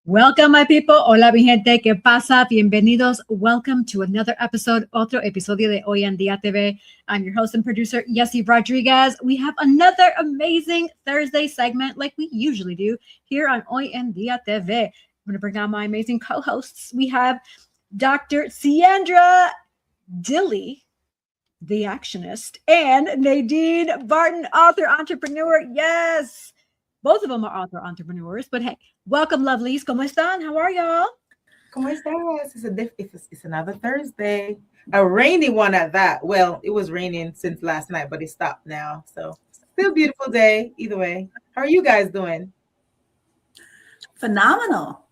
Welcome, my people. Hola, mi gente. ¿Qué pasa? Bienvenidos. Welcome to another episode, otro episodio de Hoy En Día TV. I'm your host and producer, Yessie Rodriguez. We have another amazing Thursday segment like we usually do here on Hoy En Día TV. I'm going to bring on my amazing co-hosts. We have Dr. Ciandra Dilly, the actionist, and Nadine Barton, author, entrepreneur. Yes. Both of them are author entrepreneurs, but hey, welcome, lovelies. ¿Cómo están? How are y'all? ¿Cómo estás? It's another Thursday. A rainy one at that. Well, it was raining since last night, but it stopped now. So still a beautiful day either way. How are you guys doing? Phenomenal.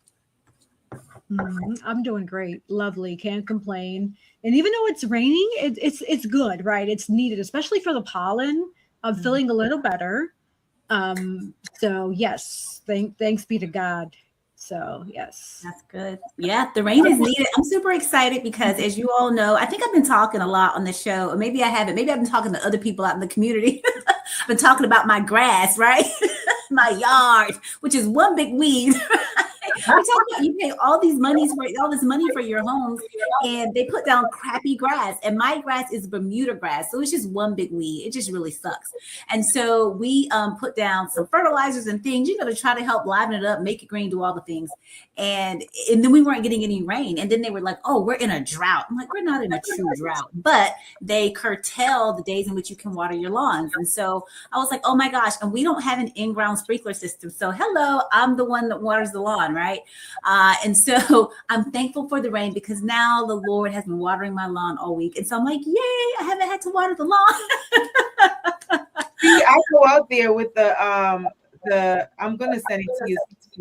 I'm doing great. Lovely. Can't complain. And even though it's raining, it's good, right? It's needed, especially for the pollen. I'm feeling a little better. So yes, thanks be to God. So yes, that's good. Yeah, the rain is needed. I'm super excited because, as you all know, I think I've been talking a lot on the show, or maybe I haven't. Maybe I've been talking to other people out in the community. I've been talking about my grass, right? My yard, which is one big weed. We're talking about you pay all this money for your homes, and they put down crappy grass. And my grass is Bermuda grass, so it's just one big weed. It just really sucks. And so we put down some fertilizers and things, to try to help liven it up, make it green, do all the things. And then we weren't getting any rain. And then they were like, "Oh, we're in a drought." I'm like, "We're not in a true drought," but they curtail the days in which you can water your lawns. And so I was like, "Oh my gosh!" And we don't have an in-ground sprinkler system. So hello, I'm the one that waters the lawn, right? And so I'm thankful for the rain because now the Lord has been watering my lawn all week. And so I'm like, yay, I haven't had to water the lawn. See, I go out there with the I'm going to send it to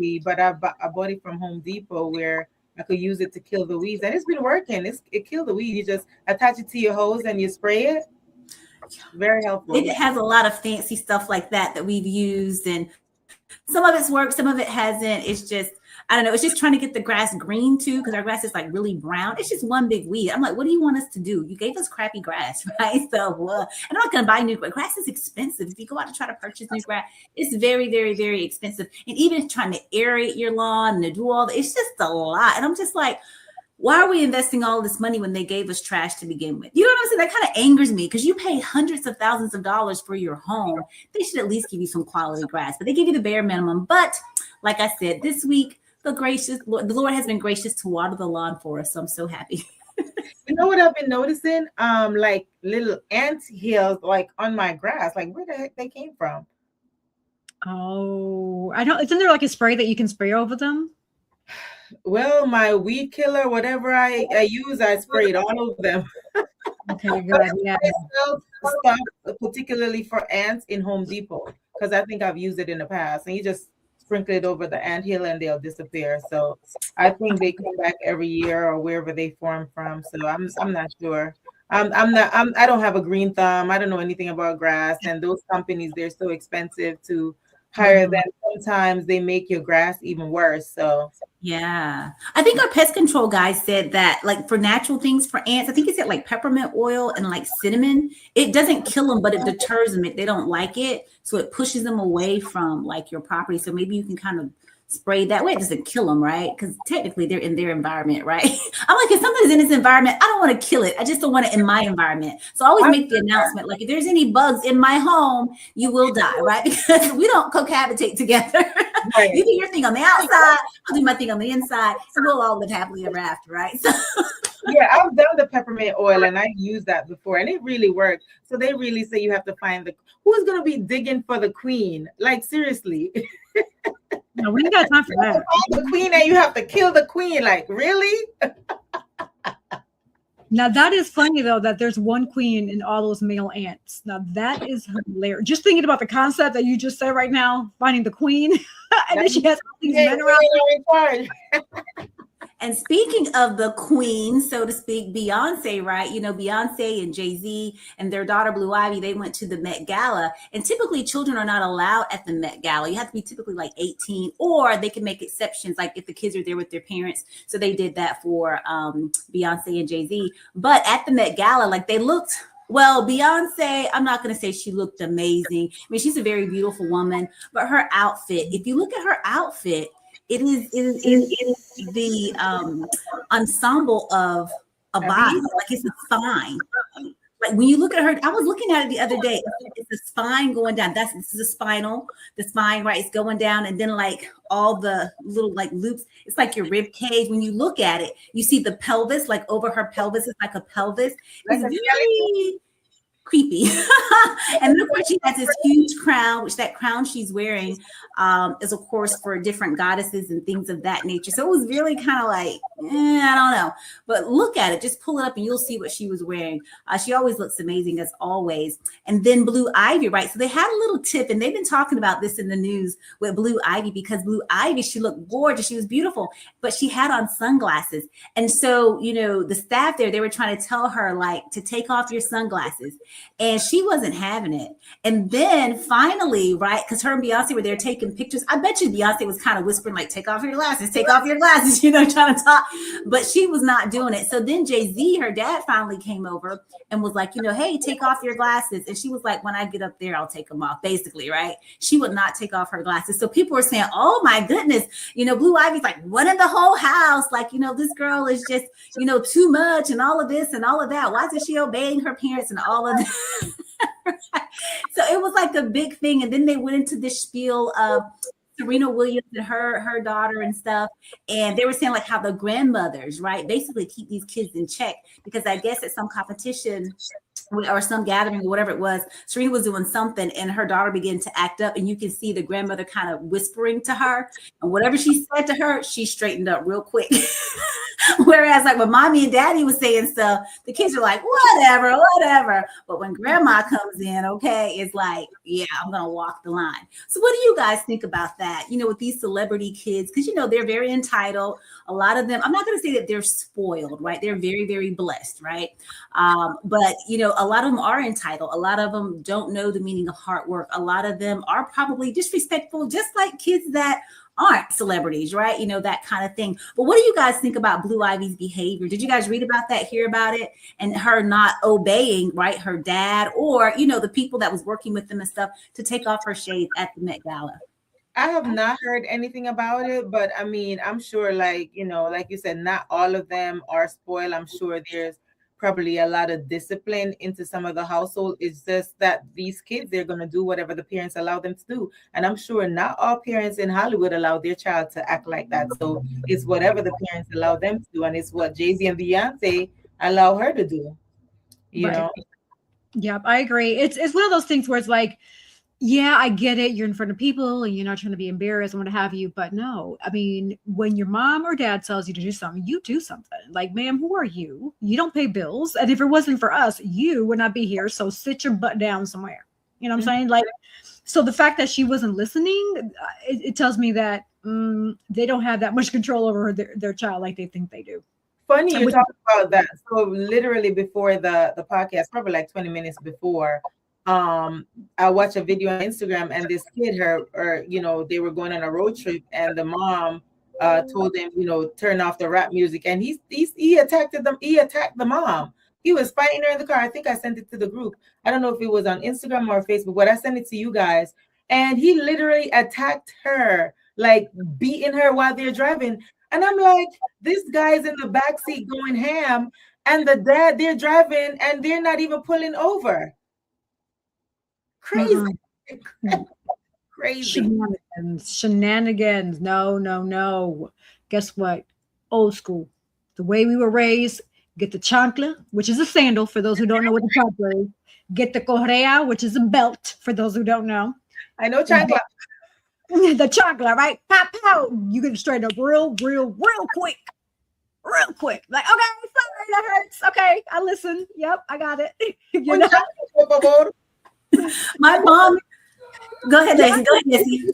you, but I bought it from Home Depot where I could use it to kill the weeds. And it's been working. It killed the weed. You just attach it to your hose and you spray it. Very helpful. It has a lot of fancy stuff like that we've used. And some of it's worked, some of it hasn't. It's just, I don't know. It's just trying to get the grass green too, because our grass is like really brown. It's just one big weed. I'm like, what do you want us to do? You gave us crappy grass, right? So I'm not going to buy new grass. Grass is expensive. If you go out to try to purchase new grass, it's very, very, very expensive. And even trying to aerate your lawn and do all that, it's just a lot. And I'm just like, why are we investing all this money when they gave us trash to begin with? You know what I'm saying? That kind of angers me because you pay hundreds of thousands of dollars for your home. They should at least give you some quality grass, but they give you the bare minimum. But like I said, this week, the Lord has been gracious to water the lawn for us. So I'm so happy. You know what I've been noticing? Like little ant hills like on my grass. Like where the heck they came from? Oh, I don't. Isn't there like a spray that you can spray over them? Well, my weed killer, whatever I use, I sprayed all over them. Okay, good. Yeah. I sell stuff particularly for ants in Home Depot because I think I've used it in the past, and you just sprinkle it over the anthill and they'll disappear. So I think they come back every year or wherever they form from. So I'm not sure. I don't have a green thumb. I don't know anything about grass, and those companies, they're so expensive to hire them. Sometimes they make your grass even worse. So yeah, I think our pest control guy said that, like, for natural things for ants, I think he said like peppermint oil and like cinnamon, it doesn't kill them, but it deters them if they don't like it. So it pushes them away from like your property. So maybe you can kind of spray that way. It doesn't kill them, right? Because technically they're in their environment, right? I'm like, if something's in this environment, I don't want to kill it. I just don't want it in my environment. So I always make the announcement, like, if there's any bugs in my home, you will die, right? Because we don't cohabitate together. Right. You do your thing on the outside, I'll do my thing on the inside, and we'll all live happily ever after, right? So yeah, I've done the peppermint oil and I've used that before and it really worked. So they really say you have to find who's going to be digging for the queen? Like, seriously. No, we ain't got time for that. Find the queen and you have to kill the queen. Like, really? Now that is funny though, that there's one queen in all those male ants. Now that is hilarious. Just thinking about the concept that you just said right now, finding the queen, and then she has all these men around. And speaking of the queen, so to speak, Beyonce, right? You know, Beyonce and Jay-Z and their daughter Blue Ivy, they went to the Met Gala. And typically children are not allowed at the Met Gala. You have to be typically like 18, or they can make exceptions, like if the kids are there with their parents. So they did that for Beyonce and Jay-Z. But at the Met Gala, like, they looked, well, Beyonce, I'm not going to say she looked amazing. I mean, she's a very beautiful woman, but her outfit, if you look at her outfit, It is the ensemble of a body, like it's a spine. Like when you look at her, I was looking at it the other day. It's the spine going down. This is the spine, right? It's going down, and then like all the little like loops. It's like your rib cage. When you look at it, you see the pelvis, like over her pelvis is like a pelvis. It's very creepy. And then of course she has this huge crown, which that crown she's wearing is of course for different goddesses and things of that nature. So it was really kind of like, I don't know, but look at it, just pull it up and you'll see what she was wearing. She always looks amazing as always. And then Blue Ivy, right? So they had a little tip, and they've been talking about this in the news with Blue Ivy, because Blue Ivy, she looked gorgeous, she was beautiful, but she had on sunglasses. And so, you know, the staff there, they were trying to tell her like to take off your sunglasses, and she wasn't having it. And then finally, right, because her and Beyonce were there taking pictures. I bet you Beyonce was kind of whispering like, take off your glasses, you know, trying to talk, but she was not doing it. So then Jay-Z, her dad, finally came over and was like, you know, hey, take off your glasses. And she was like, when I get up there, I'll take them off, basically, right? She would not take off her glasses. So people were saying, oh my goodness, you know, Blue Ivy's like one in the whole house. Like, you know, this girl is just, you know, too much and all of this and all of that. Why isn't she obeying her parents and all of that? So it was like a big thing. And then they went into this spiel of Serena Williams and her daughter and stuff. And they were saying like how the grandmothers, right, basically keep these kids in check, because I guess at some competition or some gathering or whatever it was, Serena was doing something and her daughter began to act up, and you can see the grandmother kind of whispering to her, and whatever she said to her, she straightened up real quick. Whereas like when mommy and daddy was saying stuff, the kids are like, whatever. But when grandma comes in, okay, it's like, yeah, I'm going to walk the line. So what do you guys think about that? You know, with these celebrity kids, because, you know, they're very entitled. A lot of them, I'm not going to say that they're spoiled, right? They're very, very blessed, right? But, you know, a lot of them are entitled. A lot of them don't know the meaning of hard work. A lot of them are probably disrespectful, just like kids that aren't celebrities, right? You know, that kind of thing. But what do you guys think about Blue Ivy's behavior? Did you guys read about that, hear about it, and her not obeying, right, her dad or, you know, the people that was working with them and stuff to take off her shades at the Met Gala? I have not heard anything about it, but I mean, I'm sure, like, you know, like you said, not all of them are spoiled. I'm sure there's probably a lot of discipline into some of the household. It's just that these kids, they're going to do whatever the parents allow them to do. And I'm sure not all parents in Hollywood allow their child to act like that. So it's whatever the parents allow them to do. And it's what Jay-Z and Beyonce allow her to do, you know? Yep, I agree. It's one of those things where it's like, yeah, I get it. You're in front of people and you're not trying to be embarrassed and what have you. But no, I mean, when your mom or dad tells you to do something, you do something. Like, ma'am, who are you? You don't pay bills. And if it wasn't for us, you would not be here. So sit your butt down somewhere. You know what I'm saying? Like, so the fact that she wasn't listening, it tells me that they don't have that much control over their child like they think they do. Funny you talk about that. So literally before the podcast, probably like 20 minutes before, I watched a video on Instagram, and this kid, you know, they were going on a road trip, and the mom told him, you know, turn off the rap music, and he attacked them. He attacked the mom. He was fighting her in the car. I think I sent it to the group. I don't know if it was on Instagram or Facebook, but I sent it to you guys. And he literally attacked her, like beating her while they're driving. And I'm like, this guy's in the backseat going ham, and the dad, they're driving, and they're not even pulling over. Crazy. Crazy. Shenanigans. No. Guess what? Old school. The way we were raised, get the chancla, which is a sandal for those who don't know what the chancla is. Get the correa, which is a belt for those who don't know. I know chancla. The chancla, right? Pop, pow. You get it straight up real quick. Real quick. Like, okay, sorry, that hurts. Okay, I listen. Yep, I got it. You know? My mom, go ahead, Nancy.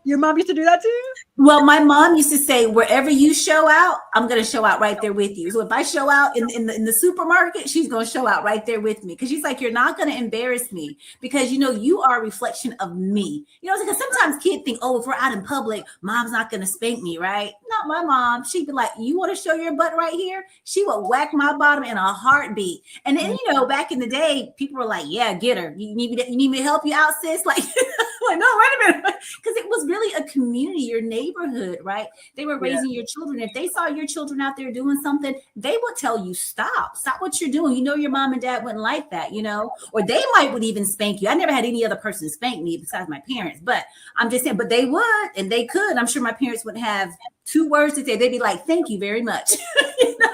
Your mom used to do that too? Well, my mom used to say, wherever you show out, I'm going to show out right there with you. So if I show out in the supermarket, she's going to show out right there with me. Because she's like, you're not going to embarrass me, because, you know, you are a reflection of me. You know, because sometimes kids think, oh, if we're out in public, mom's not going to spank me, right? Not my mom. She'd be like, you want to show your butt right here? She would whack my bottom in a heartbeat. And then, you know, back in the day, people were like, yeah, get her. You need me to help you out, sis? Like, like, no, wait a minute. Because it was really a community, your neighborhood, right? They were raising your children. If they saw your children out there doing something, they would tell you, stop what you're doing. You know, your mom and dad wouldn't like that, you know, or they would even spank you. I never had any other person spank me besides my parents, but I'm just saying, but they would, and they could. I'm sure my parents would have 2 words to say. They'd be like, thank you very much. You know?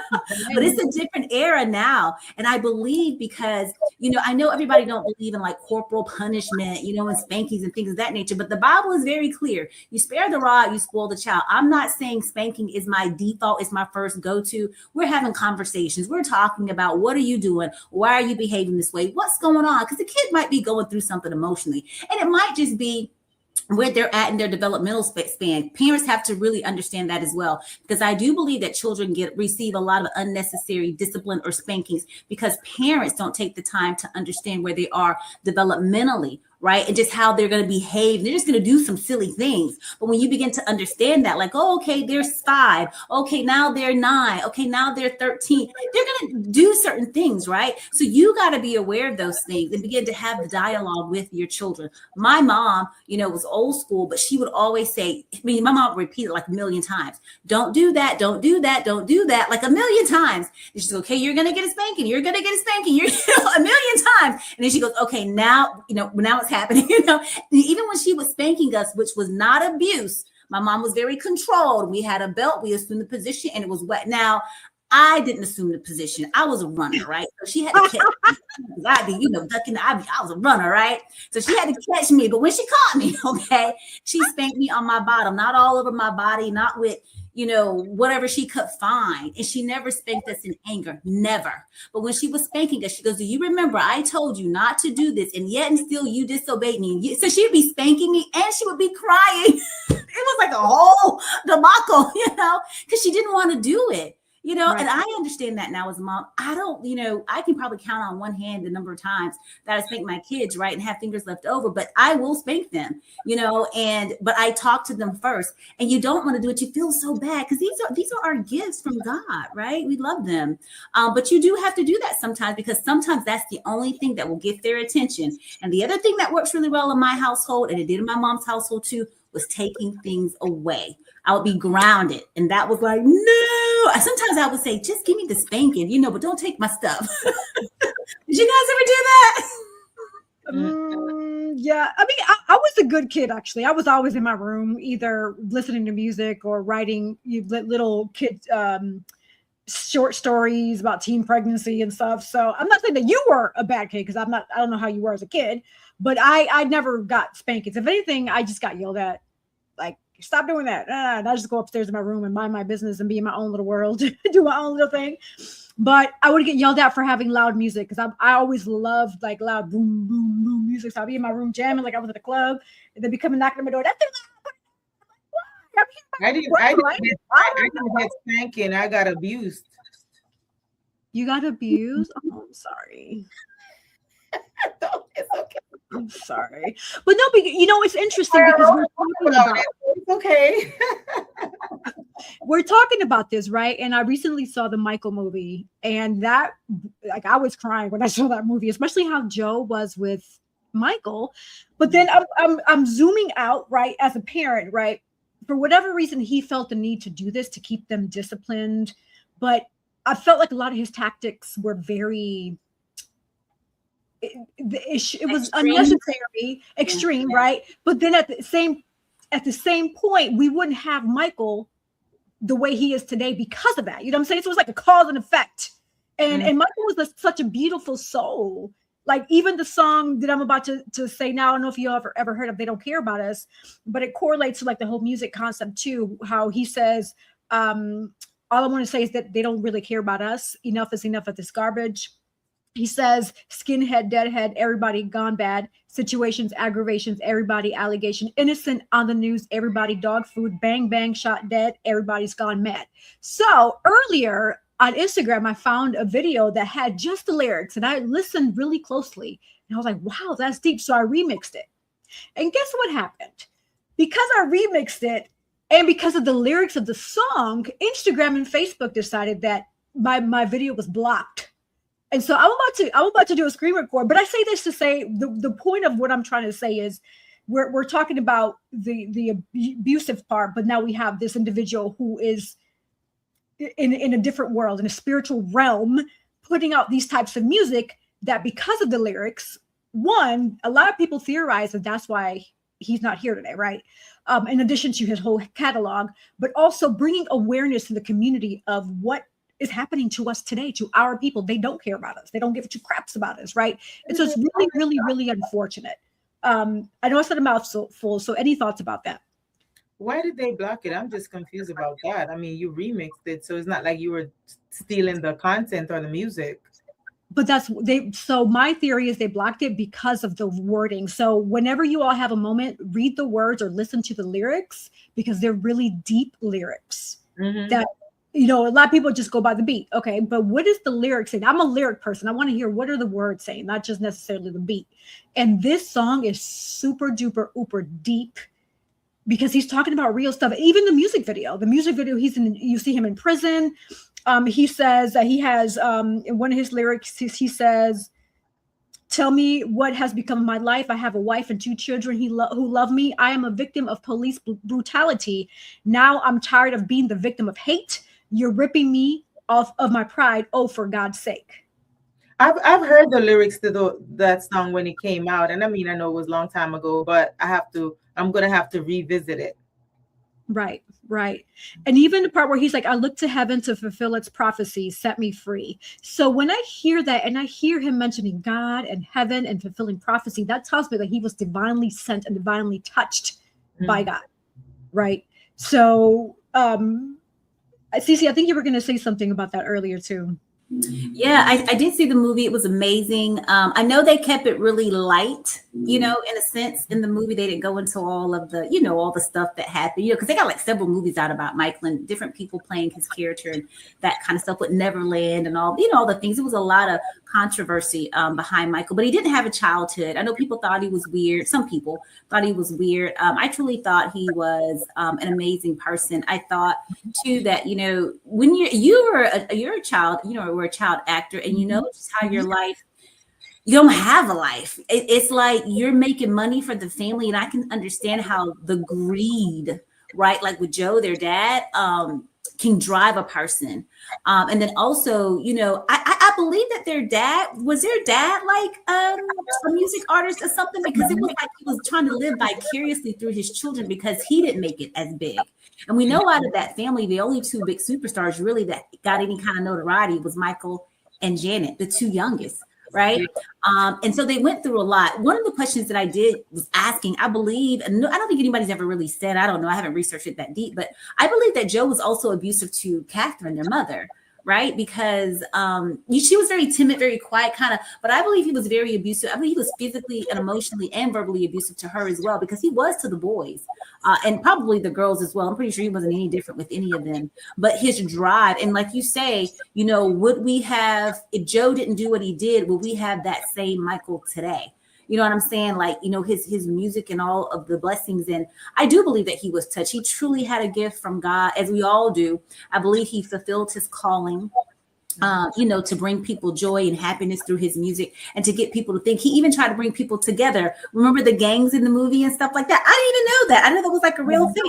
But it's a different era now. And I believe because, you know, I know everybody don't believe in like corporal punishment, you know, and spankings and things of that nature, but the Bible is very clear. You spare the rod, you spoil the child. I'm not saying spanking is my default, is my first go-to. We're having conversations. We're talking about, what are you doing? Why are you behaving this way? What's going on? Because the kid might be going through something emotionally, and it might just be where they're at in their developmental span. Parents have to really understand that as well, because I do believe that children receive a lot of unnecessary discipline or spankings because parents don't take the time to understand where they are developmentally, right? And just how they're going to behave. They're just going to do some silly things. But when you begin to understand that, like, oh, okay, they're 5. Okay, now they're 9. Okay, now they're 13. They're going to do certain things, right? So you got to be aware of those things and begin to have the dialogue with your children. My mom, you know, was old school, but she would always say, I mean, my mom would repeat it like a million times. Don't do that. Don't do that. Don't do that. Like a million times. And she's okay, you're going to get a spanking. You're going to get a spanking. You're a million times. And then she goes, okay, now, you know, now it's happening, you know. Even when she was spanking us, which was not abuse, my mom was very controlled. We had a belt, we assumed the position, and it was wet. Now, I didn't assume the position. I was a runner, right? So she had to catch me. I'd be, you know, ducking. I was a runner, right? So she had to catch me. But when she caught me, okay, she spanked me on my bottom, not all over my body, not with, you know, whatever she could find. And she never spanked us in anger, never. But when she was spanking us, she goes, do you remember I told you not to do this, and yet and still you disobeyed me? So she would be spanking me and she would be crying. It was like a whole debacle, you know, because she didn't want to do it. You know, right. And I understand that now as a mom. I don't, you know, I can probably count on one hand the number of times that I spank my kids, right, and have fingers left over, but I will spank them, you know, but I talk to them first. And you don't want to do it. You feel so bad because these are our gifts from God, right? We love them. But you do have to do that sometimes, because sometimes that's the only thing that will get their attention. And the other thing that works really well in my household, and it did in my mom's household too, was taking things away. I would be grounded. And that was like, no. Sometimes I would say, just give me the spanking, you know, but don't take my stuff. Did you guys ever do that? Yeah. I mean, I was a good kid, actually. I was always in my room, either listening to music or writing little kids, short stories about teen pregnancy and stuff. So I'm not saying that you were a bad kid, because I don't know how you were as a kid, but I never got spankings. If anything, I just got yelled at, like, stop doing that. And I just go upstairs in my room and mind my business and be in my own little world, do my own little thing. But I would get yelled at for having loud music, because I always loved like loud boom, boom, boom music. So I'd be in my room jamming like I was at a club, and they'd be coming knocking on my door. That's I didn't get spanking. I got abused. You got abused? Oh, I'm sorry. No, it's okay. I'm sorry. But no, you know, it's interesting because we're talking about it. It's okay. We're talking about this, right? And I recently saw the Michael movie, and that, like, I was crying when I saw that movie, especially how Joe was with Michael. But then I'm zooming out, right, as a parent, right? For whatever reason, he felt the need to do this to keep them disciplined. But I felt like a lot of his tactics were very... It was unnecessary, extreme, right? But then at the same point, we wouldn't have Michael the way he is today because of that. You know what I'm saying? So it was like a cause and effect. And Michael was such a beautiful soul. Like, even the song that I'm about to say now, I don't know if you ever heard of They Don't Care About Us, but it correlates to like the whole music concept too, how he says, all I want to say is that they don't really care about us. Enough is enough of this garbage. He says, skinhead, deadhead, everybody gone bad, situations, aggravations, everybody allegation, innocent on the news, everybody dog food, bang, bang, shot dead, everybody's gone mad. So earlier on Instagram, I found a video that had just the lyrics, and I listened really closely, and I was like, wow, that's deep. So I remixed it. And guess what happened? Because I remixed it, and because of the lyrics of the song, Instagram and Facebook decided that my video was blocked. And so I'm about to do a screen record, but I say this to say the point of what I'm trying to say is we're talking about the abusive part, but now we have this individual who is in a different world, in a spiritual realm, putting out these types of music that, because of the lyrics, one, a lot of people theorize that that's why he's not here today, right? In addition to his whole catalog, but also bringing awareness to the community of what is happening to us today, to our people. They don't care about us. They don't give two craps about us, right? And so it's really, really, really unfortunate. I know I said a mouthful, so any thoughts about that? Why did they block it? I'm just confused about that. I mean, you remixed it, so it's not like you were stealing the content or the music. But so my theory is they blocked it because of the wording. So whenever you all have a moment, read the words or listen to the lyrics, because they're really deep lyrics that, a lot of people just go by the beat. Okay, but what is the lyric saying? I'm a lyric person. I want to hear, what are the words saying, not just necessarily the beat. And this song is super duper uber deep, because he's talking about real stuff. Even the music video, you see him in prison. He says that he has, in one of his lyrics, he says, "Tell me what has become of my life. I have a wife and two children who love me. I am a victim of police brutality. Now I'm tired of being the victim of hate. You're ripping me off of my pride. Oh, for God's sake." I've heard the lyrics to that song when it came out, and I mean, I know it was a long time ago, but I'm gonna have to revisit it. Right. And even the part where he's like, "I look to heaven to fulfill its prophecy, set me free." So when I hear that, and I hear him mentioning God and heaven and fulfilling prophecy, that tells me that he was divinely sent and divinely touched by God. Right. So, Cece, I think you were going to say something about that earlier too. Yeah, I did see the movie. It was amazing. I know they kept it really light, in a sense. In the movie, they didn't go into all of the, all the stuff that happened, because they got like several movies out about Michael and different people playing his character and that kind of stuff with Neverland and all, all the things. It was a lot of controversy behind Michael, but he didn't have a childhood. I know people thought he was weird. Some people thought he was weird. I truly thought he was an amazing person. I thought too that, when you're a child, we're a child actor, and just how your life, you don't have a life. It's like you're making money for the family, and I can understand how the greed, right? Like with Joe, their dad, can drive a person. And then also, I believe that their dad like a music artist or something, because it was like he was trying to live vicariously through his children, because he didn't make it as big. And we know out of that family, the only two big superstars really that got any kind of notoriety was Michael and Janet, the two youngest. Right. And so they went through a lot. One of the questions that I was asking, I believe, and I don't think anybody's ever really said, I don't know, I haven't researched it that deep, but I believe that Joe was also abusive to Catherine, their mother. Right. Because she was very timid, very quiet kind of, but I believe he was very abusive. I believe he was physically and emotionally and verbally abusive to her as well, because he was to the boys and probably the girls as well. I'm pretty sure he wasn't any different with any of them, but his drive. And like you say, would we have, if Joe didn't do what he did, would we have that same Michael today? You know what I'm saying? Like, his music and all of the blessings. And I do believe that he was touched. He truly had a gift from God, as we all do. I believe he fulfilled his calling, to bring people joy and happiness through his music, and to get people to think. He even tried to bring people together. Remember the gangs in the movie and stuff like that? I didn't even know that. I know that was like a real thing,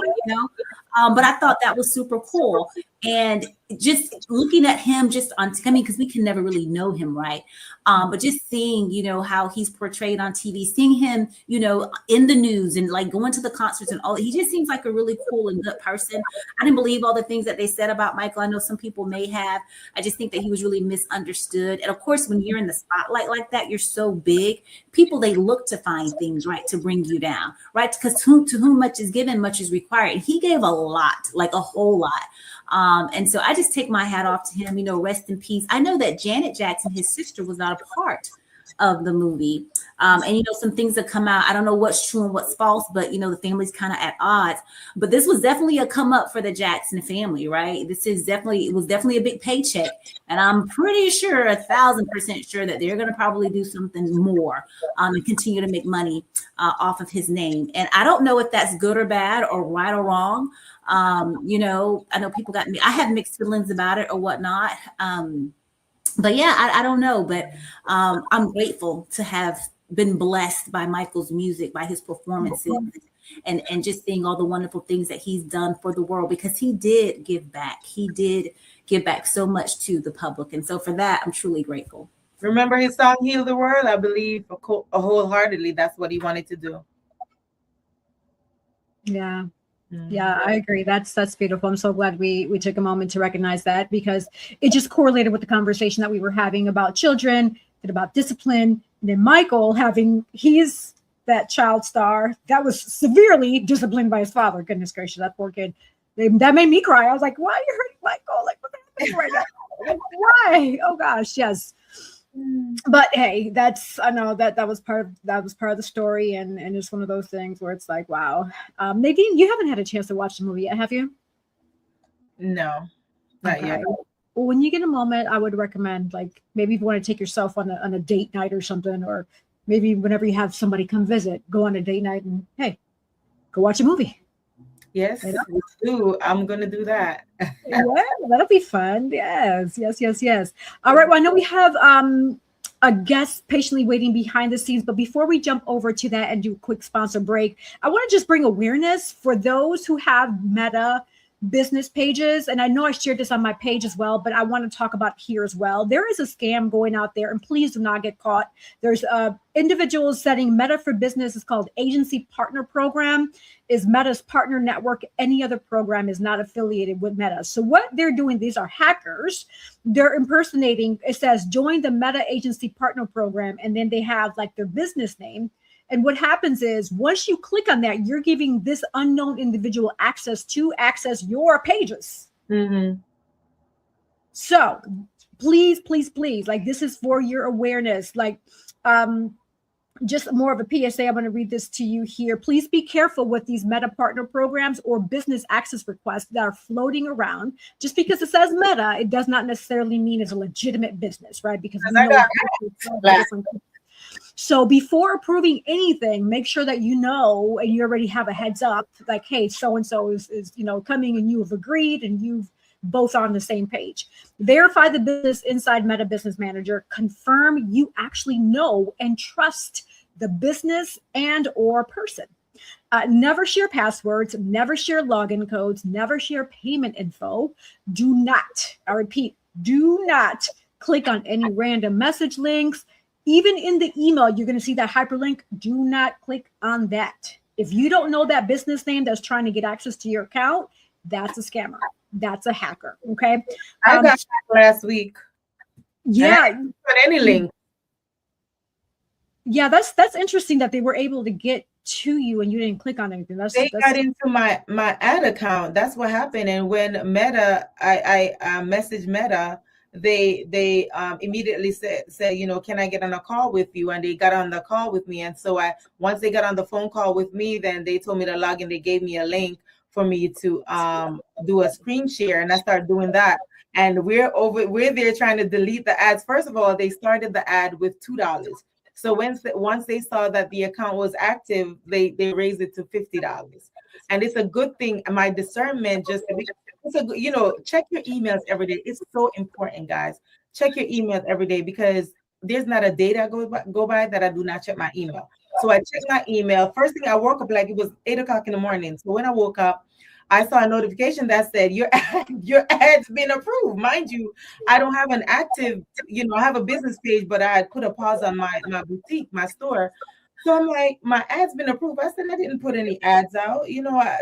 but I thought that was super cool. And just looking at him just on, because we can never really know him, right? But just seeing, how he's portrayed on TV, seeing him, in the news and like going to the concerts and all, he just seems like a really cool and good person. I didn't believe all the things that they said about Michael. I know some people may have. I just think that he was really misunderstood. And of course, when you're in the spotlight like that, you're so big. People, they look to find things, right, to bring you down, right? Because to whom much is given, much is required. And he gave a lot, like a whole lot. And so I just take my hat off to him, rest in peace. I know that Janet Jackson, his sister, was not a part of the movie. And, some things that come out, I don't know what's true and what's false, but, the family's kind of at odds. But this was definitely a come up for the Jackson family, right? It was definitely a big paycheck. And I'm pretty sure, 1,000% sure that they're going to probably do something more and continue to make money off of his name. And I don't know if that's good or bad or right or wrong. I know people I have mixed feelings about it or whatnot. But yeah, I don't know, but I'm grateful to have been blessed by Michael's music, by his performances, and just seeing all the wonderful things that he's done for the world, because he did give back. He did give back so much to the public. And so for that, I'm truly grateful. Remember his song Heal the World? I believe wholeheartedly that's what he wanted to do. Yeah. Yeah, I agree. That's beautiful. I'm so glad we took a moment to recognize that, because it just correlated with the conversation that we were having about children and about discipline. And then Michael he's that child star that was severely disciplined by his father. Goodness gracious, that poor kid. That made me cry. I was like, why are you hurting Michael? Like, what's happening right now? Like, why? Oh gosh, yes. But hey, I know that was part of the story, and it's one of those things where it's like, wow. Nadine, you haven't had a chance to watch the movie yet, have you? No, not yet. Well, when you get a moment, I would recommend, like, maybe if you want to take yourself on a date night or something, or maybe whenever you have somebody come visit, go on a date night and hey, go watch a movie. Yes, we do. I'm gonna do that. Yeah, that'll be fun. Yes. All right. Well, I know we have a guest patiently waiting behind the scenes, but before we jump over to that and do a quick sponsor break, I want to just bring awareness for those who have Meta business pages. And I know I shared this on my page as well, but I want to talk about it here as well. There is a scam going out there, and please do not get caught. There's individuals setting Meta for Business. It's called Agency Partner Program, is Meta's partner network. Any other program is not affiliated with Meta. So what they're doing, these are hackers. They're impersonating, it says, join the Meta Agency Partner Program. And then they have like their business name. And what happens is once you click on that, you're giving this unknown individual access to access your pages. Mm-hmm. So please, like, this is for your awareness. Like, just more of a PSA. I'm going to read this to you here. Please be careful with these Meta partner programs or business access requests that are floating around. Just because it says Meta, it does not necessarily mean it's a legitimate business, right? Because we know different. So before approving anything, make sure that you know, and you already have a heads up, like, hey, so-and-so is coming, and you have agreed, and you've both on the same page. Verify the business inside Meta Business Manager. Confirm you actually know and trust the business and or person. Never share passwords, never share login codes, never share payment info. Do not, I repeat, do not click on any random message links. Even in the email, you're going to see that hyperlink. Do not click on that. If you don't know that business name that's trying to get access to your account, that's a scammer. That's a hacker. Okay. I got that last week. Yeah. Put any link. Yeah, that's interesting that they were able to get to you and you didn't click on anything. That's got into my ad account. That's what happened. And when Meta, I messaged Meta, they immediately said, can I get on a call with you? And they got on the call with me. And so once they got on the phone call with me, then they told me to log in. They gave me a link for me to do a screen share, and I started doing that. And we're there trying to delete the ads. First of all, they started the ad with $2. So once they saw that the account was active, they raised it to $50. And it's a good thing. My discernment check your emails every day. It's so important, guys. Check your emails every day, because there's not a day that go by that I do not check my email. So I checked my email. First thing I woke up, like it was 8 o'clock in the morning. So when I woke up, I saw a notification that said your ad's been approved. Mind you, I don't have an active, I have a business page, but I had put a pause on my boutique, my store. So I'm like, my ad's been approved. I said, I didn't put any ads out.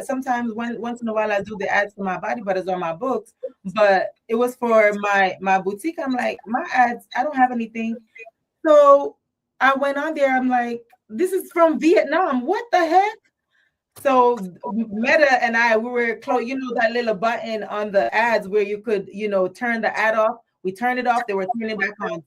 Sometimes once in a while I do the ads for my body butters or my books, but it was for my boutique. I'm like, my ads, I don't have anything. So I went on there. I'm like, this is from Vietnam. What the heck? So Meta and we were close, that little button on the ads where you could, turn the ad off. We turned it off. They were turning it back on.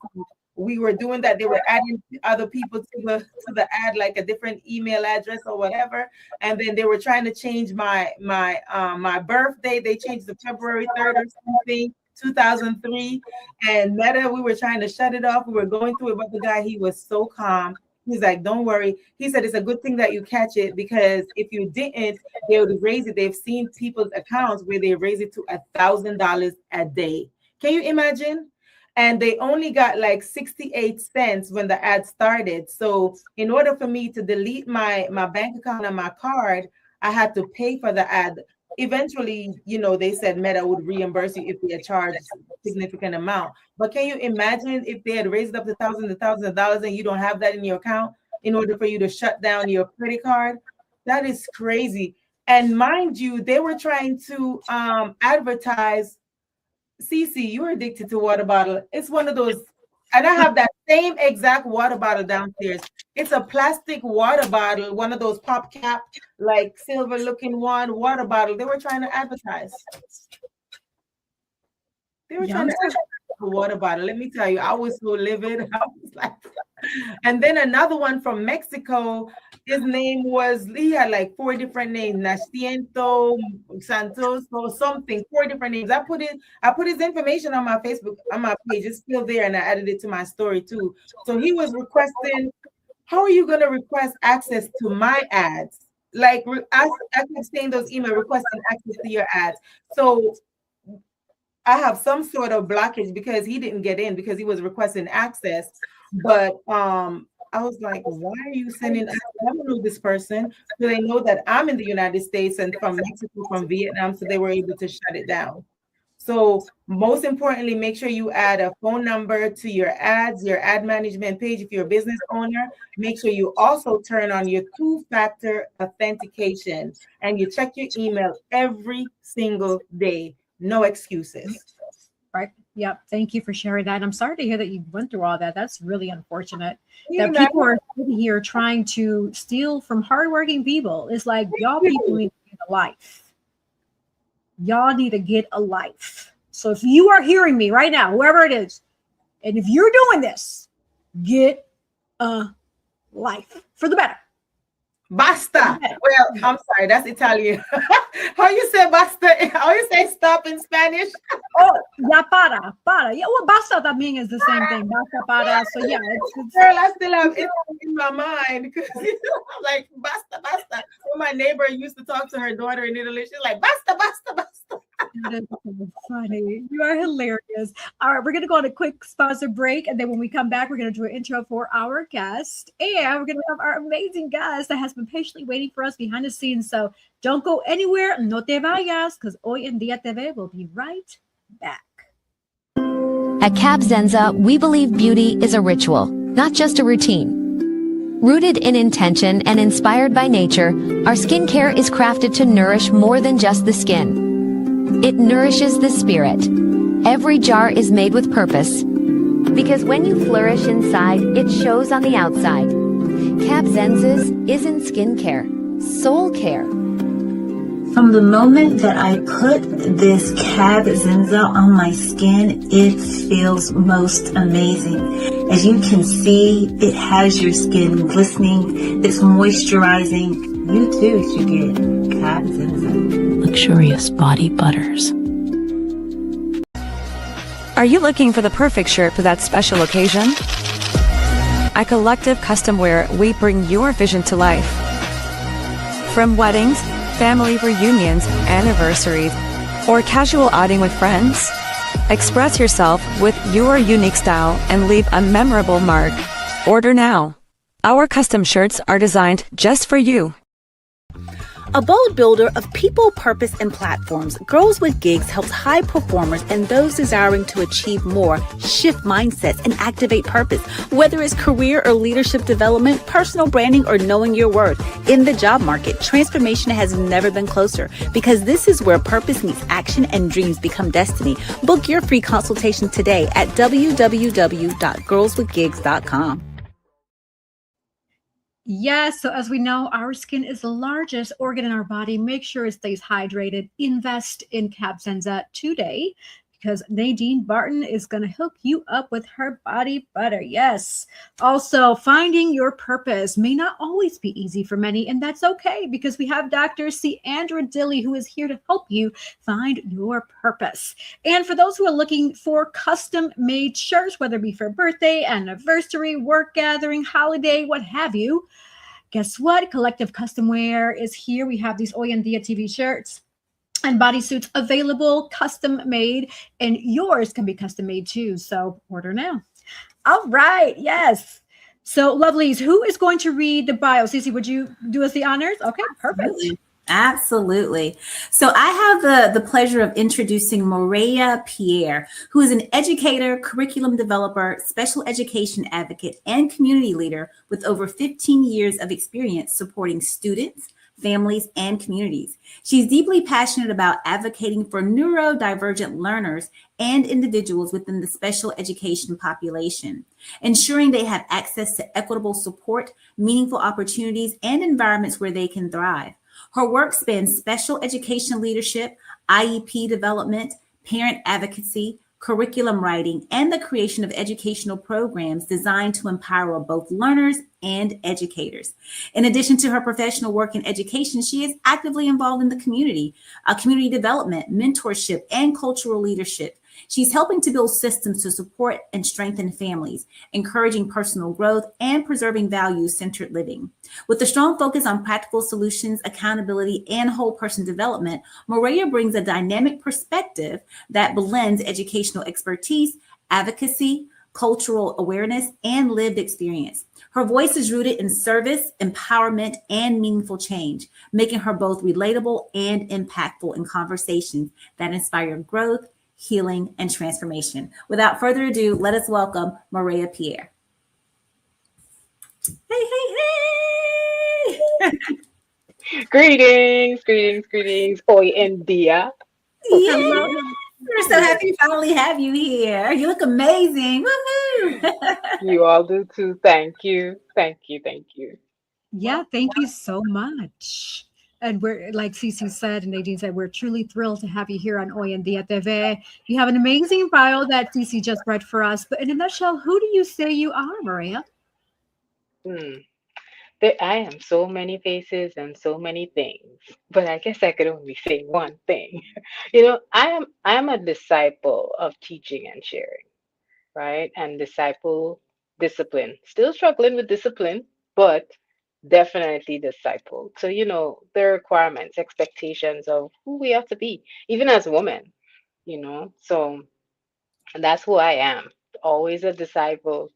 We were doing that. They were adding other people to the ad, like a different email address or whatever. And then they were trying to change my birthday. They changed to February 3rd or something, 2003. And Meta, we were trying to shut it off. We were going through it, but the guy, he was so calm. He's like, don't worry. He said, it's a good thing that you catch it, because if you didn't, they would raise it. They've seen people's accounts where they raise it to $1,000 a day. Can you imagine? and they only got like 68 cents when the ad started. So in order for me to delete my bank account and my card, I had to pay for the ad. Eventually, they said Meta would reimburse you if they had charged a significant amount. But can you imagine if they had raised up to thousands and thousands of dollars and you don't have that in your account in order for you to shut down your credit card? That is crazy. And mind you, they were trying to advertise, Cece, you're addicted to water bottle. It's one of those, and I have that same exact water bottle downstairs. It's a plastic water bottle, one of those pop cap, like silver looking water bottle. They were trying to advertise. They were trying to advertise a water bottle. Let me tell you, I was so livid. I was like, and then another one from Mexico. His name was, he had like 4 different names, Nasciento, Santos, or something, 4 different names. I put his information on my Facebook, on my page. It's still there, and I added it to my story too. So he was requesting, how are you going to request access to my ads? Like, I kept saying those emails requesting access to your ads. So I have some sort of blockage because he didn't get in because he was requesting access. But I was like, why are you sending? I don't know this person. So they know that I'm in the United States and from Mexico, from Vietnam. So they were able to shut it down. So most importantly, make sure you add a phone number to your ads, your ad management page. If you're a business owner, make sure you also turn on your 2-factor authentication and you check your email every single day. No excuses. Right. Yep. Thank you for sharing that. I'm sorry to hear that you went through all that. That's really unfortunate that people are sitting here trying to steal from hardworking people. It's like, y'all people need to get a life. Y'all need to get a life. So if you are hearing me right now, whoever it is, and if you're doing this, get a life for the better. Basta. Well, I'm sorry, that's Italian. How you say basta? How you say stop in Spanish? Oh, ya para. Yeah, well, basta también is the same thing. Basta, para. So yeah, it's girl, I still have it in my mind because like basta. When my neighbor used to talk to her daughter in Italy, she's like basta. That is so funny. You are hilarious. All right, we're going to go on a quick sponsor break. And then when we come back, we're going to do an intro for our guest. And we're going to have our amazing guest that has been patiently waiting for us behind the scenes. So don't go anywhere. No te vayas, because Hoy En Día TV will be right back. At Cab Zenza, we believe beauty is a ritual, not just a routine. Rooted in intention and inspired by nature, our skincare is crafted to nourish more than just the skin. It nourishes the spirit. Every jar is made with purpose. Because when you flourish inside, it shows on the outside. Cab Zenza's isn't skincare, soul care. From the moment that I put this Cab Zenza on my skin, it feels most amazing. As you can see, it has your skin glistening, it's moisturizing. You too should get Cab Zenza. Luxurious body butters. Are you looking for the perfect shirt for that special occasion? At Collective Custom Wear, we bring your vision to life. From weddings, family reunions, anniversaries, or casual outing with friends, express yourself with your unique style and leave a memorable mark. Order now. Our custom shirts are designed just for you. A bold builder of people, purpose, and platforms, Girls with Gigs helps high performers and those desiring to achieve more shift mindsets and activate purpose. Whether it's career or leadership development, personal branding, or knowing your worth. In the job market, transformation has never been closer because this is where purpose meets action and dreams become destiny. Book your free consultation today at www.girlswithgigs.com. Yes, so as we know, our skin is the largest organ in our body. Make sure it stays hydrated. Invest in Cab Zenza today because Nadine Barton is going to hook you up with her body butter. Yes. Also, finding your purpose may not always be easy for many, and that's okay because we have Dr. Ciandra Dilly who is here to help you find your purpose. And for those who are looking for custom-made shirts, whether it be for birthday, anniversary, work gathering, holiday, what have you, guess what? Collective Custom Wear is here. We have these Hoy En Día TV shirts. and bodysuits available, custom made, and yours can be custom made too. So order now. All right. Yes. So, lovelies, who is going to read the bio? Cece, would you do us the honors? Okay, perfect. Absolutely. Absolutely. So I have the pleasure of introducing Moreyah Pierre, who is an educator, curriculum developer, special education advocate, and community leader with over 15 years of experience supporting students, families, and communities. She's deeply passionate about advocating for neurodivergent learners and individuals within the special education population, ensuring they have access to equitable support, meaningful opportunities, and environments where they can thrive. Her work spans special education leadership, IEP development, parent advocacy, curriculum writing, and the creation of educational programs designed to empower both learners and educators. In addition to her professional work in education, she is actively involved in the community development, mentorship, and cultural leadership. She's helping to build systems to support and strengthen families, encouraging personal growth, and preserving values-centered living. With a strong focus on practical solutions, accountability, and whole person development, Moreyah brings a dynamic perspective that blends educational expertise, advocacy, cultural awareness, and lived experience. Her voice is rooted in service, empowerment, and meaningful change, making her both relatable and impactful in conversations that inspire growth, healing, and transformation. Without further ado, let us welcome Moreyah Pierre. Hey, hey, hey! Greetings. Hoy En Día. Yeah. We're so happy to finally have you here. You look amazing. Woo-hoo. You all do too. Thank you. Yeah, thank you so much. And we're, like Cece said and Nadine said, we're truly thrilled to have you here on Hoy En Día TV. You have an amazing bio that Cece just read for us. But in a nutshell, who do you say you are, Moreyah? I am so many faces and so many things, but I guess I could only say one thing. I am a disciple of teaching and sharing, right? And discipline. Still struggling with discipline, but definitely disciple. So, the requirements, expectations of who we have to be, even as women, So that's who I am. Always a disciple,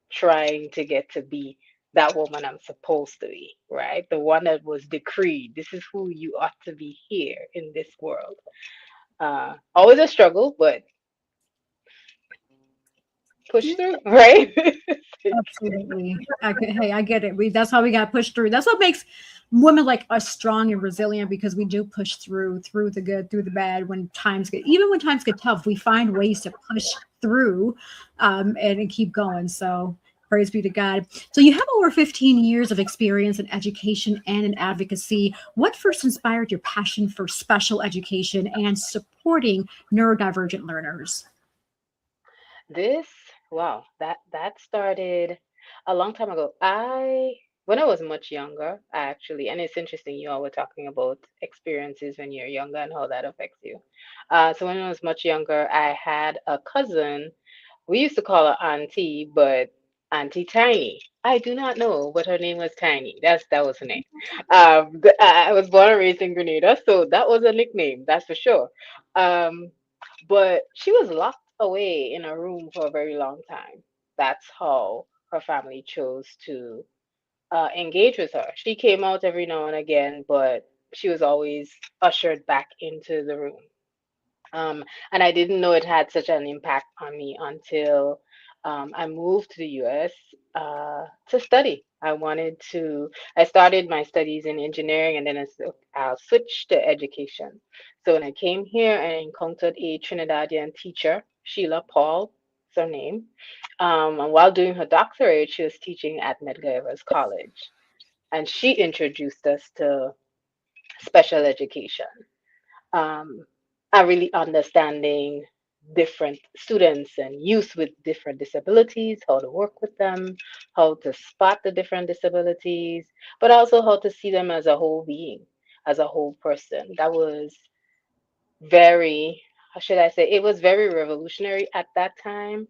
trying to get to be that woman I'm supposed to be, right? The one that was decreed. This is who you ought to be here in this world. Always a struggle, but push through, right? Absolutely. I get it. That's how we got pushed through. That's what makes women like us strong and resilient, because we do push through the good, through the bad. When times get tough, we find ways to push through and keep going. So praise be to God. So you have over 15 years of experience in education and in advocacy. What first inspired your passion for special education and supporting neurodivergent learners? Wow, that started a long time ago. When I was much younger, and it's interesting, you all were talking about experiences when you're younger and how that affects you. So when I was much younger, I had a cousin. We used to call her Auntie, but Auntie Tiny. I do not know, but her name was Tiny. That was her name. I was born and raised in Grenada, so that was a nickname, that's for sure. But she was locked away in a room for a very long time. That's how her family chose to engage with her. She came out every now and again, but she was always ushered back into the room. And I didn't know it had such an impact on me until I moved to the US to study. I started my studies in engineering, and then I switched to education. So when I came here, I encountered a Trinidadian teacher, Sheila Paul, is her name. And while doing her doctorate, she was teaching at Medgar Evers College. And she introduced us to special education. Are really understanding different students and youth with different disabilities, how to work with them, how to spot the different disabilities, but also how to see them as a whole being, as a whole person. That was very, how should I say, it was very revolutionary at that time,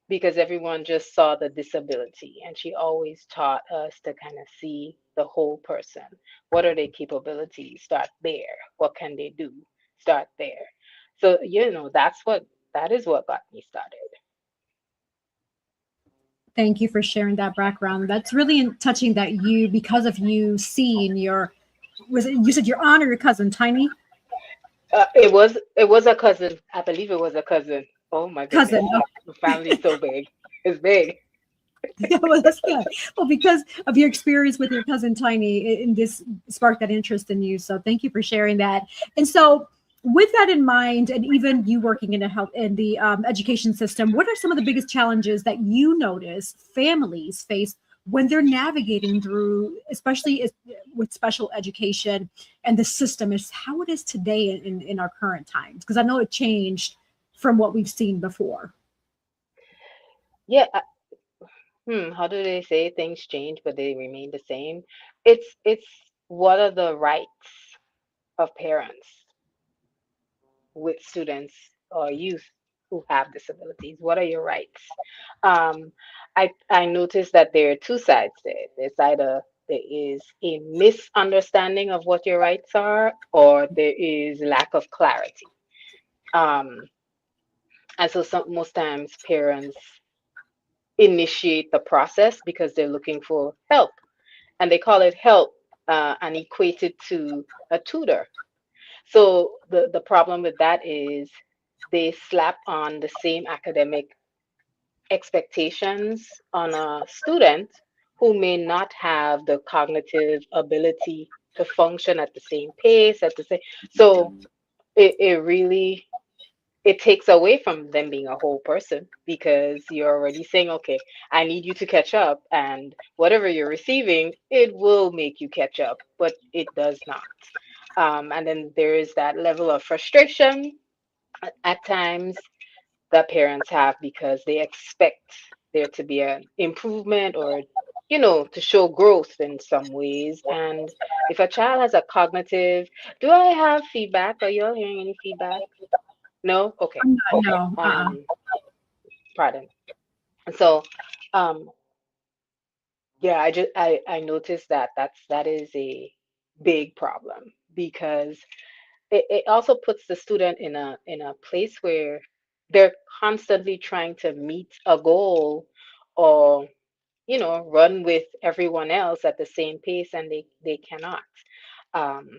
because everyone just saw the disability, and she always taught us to kind of see the whole person. What are their capabilities? Start there. What can they do? start there. So, that is what got me started. Thank you for sharing that background. That's really touching that you, because of you seeing your, was it, you said your aunt or your cousin, Tiny? It was a cousin. I believe it was a cousin. Oh my goodness. Cousin. The family's so big. It's big. Yeah, well, that's good. Well, because of your experience with your cousin Tiny, and this sparked that interest in you. So thank you for sharing that. And so, with that in mind, and even you working in a health in the education system, what are some of the biggest challenges that you notice families face when they're navigating through, especially with special education and the system is how it is today in our current times? Because I know it changed from what we've seen before. Yeah. How do they say things change, but they remain the same? It's what are the rights of parents with students or youth who have disabilities? What are your rights? Um, I noticed that there are two sides there. There's either there is a misunderstanding of what your rights are, or there is lack of clarity. Um, and so most times parents initiate the process because they're looking for help, and they call it help and equate it to a tutor. So the problem with that is they slap on the same academic expectations on a student who may not have the cognitive ability to function at the same pace at the same. So it really, it takes away from them being a whole person, because you're already saying, okay, I need you to catch up, and whatever you're receiving, it will make you catch up, but it does not. And then there is that level of frustration at times that parents have because they expect there to be an improvement, or to show growth in some ways. And if a child has a cognitive, do I have feedback? Are you all hearing any feedback? No? Okay. No. Pardon. So, um, yeah, I noticed that that is a big problem, because it also puts the student in a place where they're constantly trying to meet a goal, or run with everyone else at the same pace, and they cannot. Um,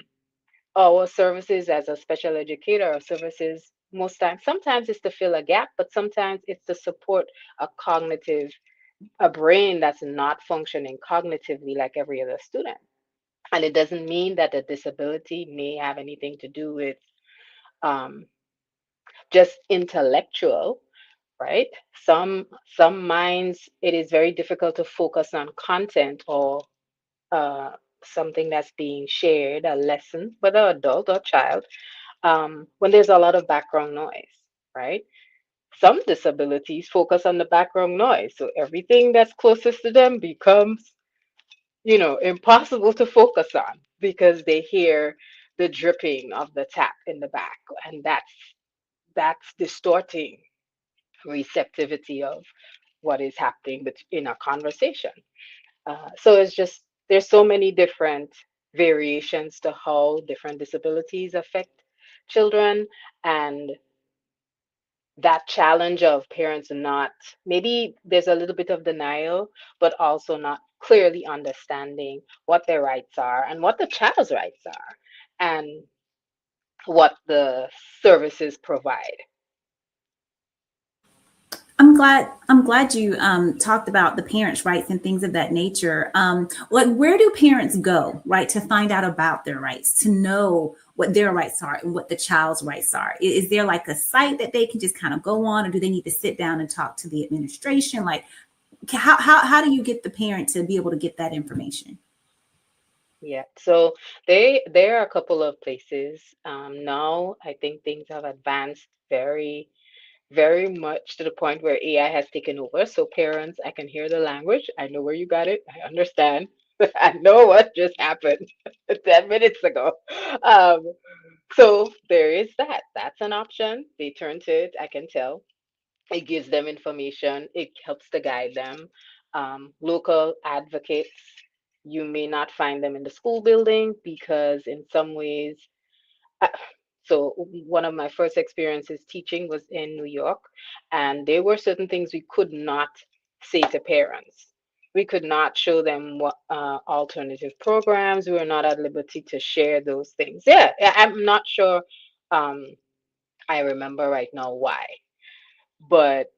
our services as a special educator, our services most times, sometimes it's to fill a gap, but sometimes it's to support a cognitive, a brain that's not functioning cognitively like every other student. And it doesn't mean that the disability may have anything to do with um, just intellectual, right? Some minds, it is very difficult to focus on content, or uh, something that's being shared, a lesson, whether adult or child, when there's a lot of background noise, right? Some disabilities focus on the background noise, so everything that's closest to them becomes, impossible to focus on, because they hear the dripping of the tap in the back, and that's distorting receptivity of what is happening in a conversation. So it's just, there's so many different variations to how different disabilities affect children, and that challenge of parents not, maybe there's a little bit of denial, but also not clearly understanding what their rights are and what the child's rights are, and what the services provide. I'm glad you talked about the parents' rights and things of that nature. Like, where do parents go, right, to find out about their rights, to know what their rights are and what the child's rights are? Is there like a site that they can just kind of go on, or do they need to sit down and talk to the administration? Like, how do you get the parent to be able to get that information? Yeah, so there are a couple of places. Now I think things have advanced very, very much to the point where AI has taken over. So parents, I can hear the language. I know where you got it. I understand. I know what just happened 10 minutes ago. Um, so there is that. That's an option. They turn to it. I can tell. It gives them information. It helps to guide them. Local advocates, you may not find them in the school building, because in some ways, uh, So one of my first experiences teaching was in New York, and there were certain things we could not say to parents. We could not show them what alternative programs. We were not at liberty to share those things. Yeah, I'm not sure. Um, I remember right now why, but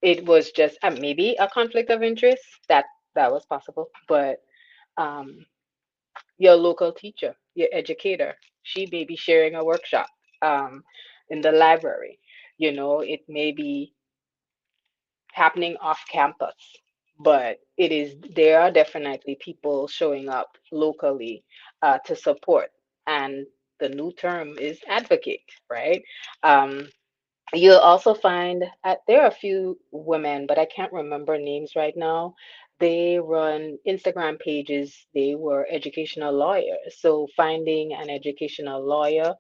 it was just maybe a conflict of interest that was possible. But um, your local teacher, your educator, she may be sharing a workshop um, in the library. It may be happening off campus, but there are definitely people showing up locally to support. And the new term is advocate, right? Um, You'll also find there are a few women, but I can't remember names right now. They run Instagram pages. They were educational lawyers. So finding an educational lawyer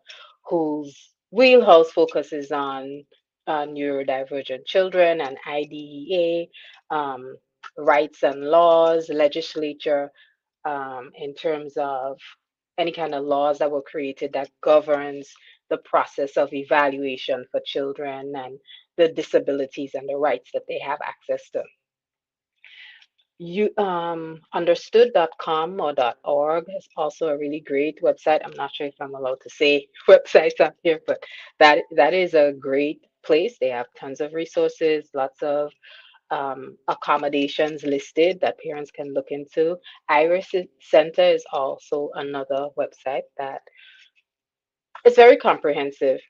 whose wheelhouse focuses on neurodivergent children and IDEA, rights and laws, legislature, in terms of any kind of laws that were created that governs the process of evaluation for children and the disabilities and the rights that they have access to. You understood.com or .org is also a really great website. I'm not sure if I'm allowed to say websites on here, but that is a great place. They have tons of resources, lots of accommodations listed that parents can look into. Iris Center is also another website that is very comprehensive,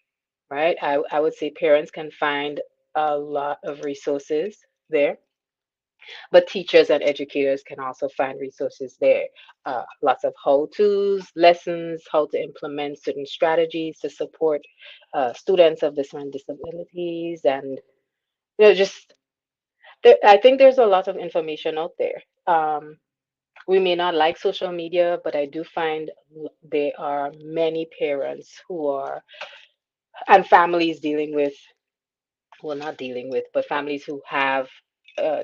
right? I would say parents can find a lot of resources there, but teachers and educators can also find resources there. Lots of how-tos, lessons, how to implement certain strategies to support students of different disabilities, and just I think there's a lot of information out there. We may not like social media, but I do find there are many parents who are, and families dealing with, well, not dealing with, but families who have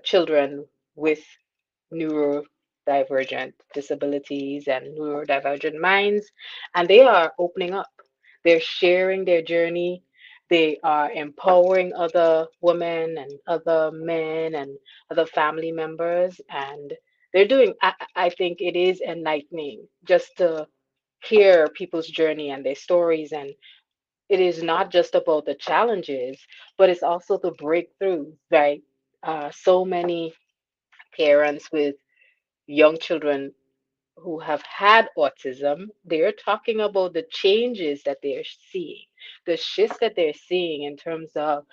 children with neurodivergent disabilities and neurodivergent minds, and they are opening up. They're sharing their journey. They are empowering other women and other men and other family members, and they're doing. I think it is enlightening just to hear people's journey and their stories, and it is not just about the challenges, but it's also the breakthroughs, right? So many parents with young children who have had autism, they're talking about the changes that they're seeing, the shifts that they're seeing in terms of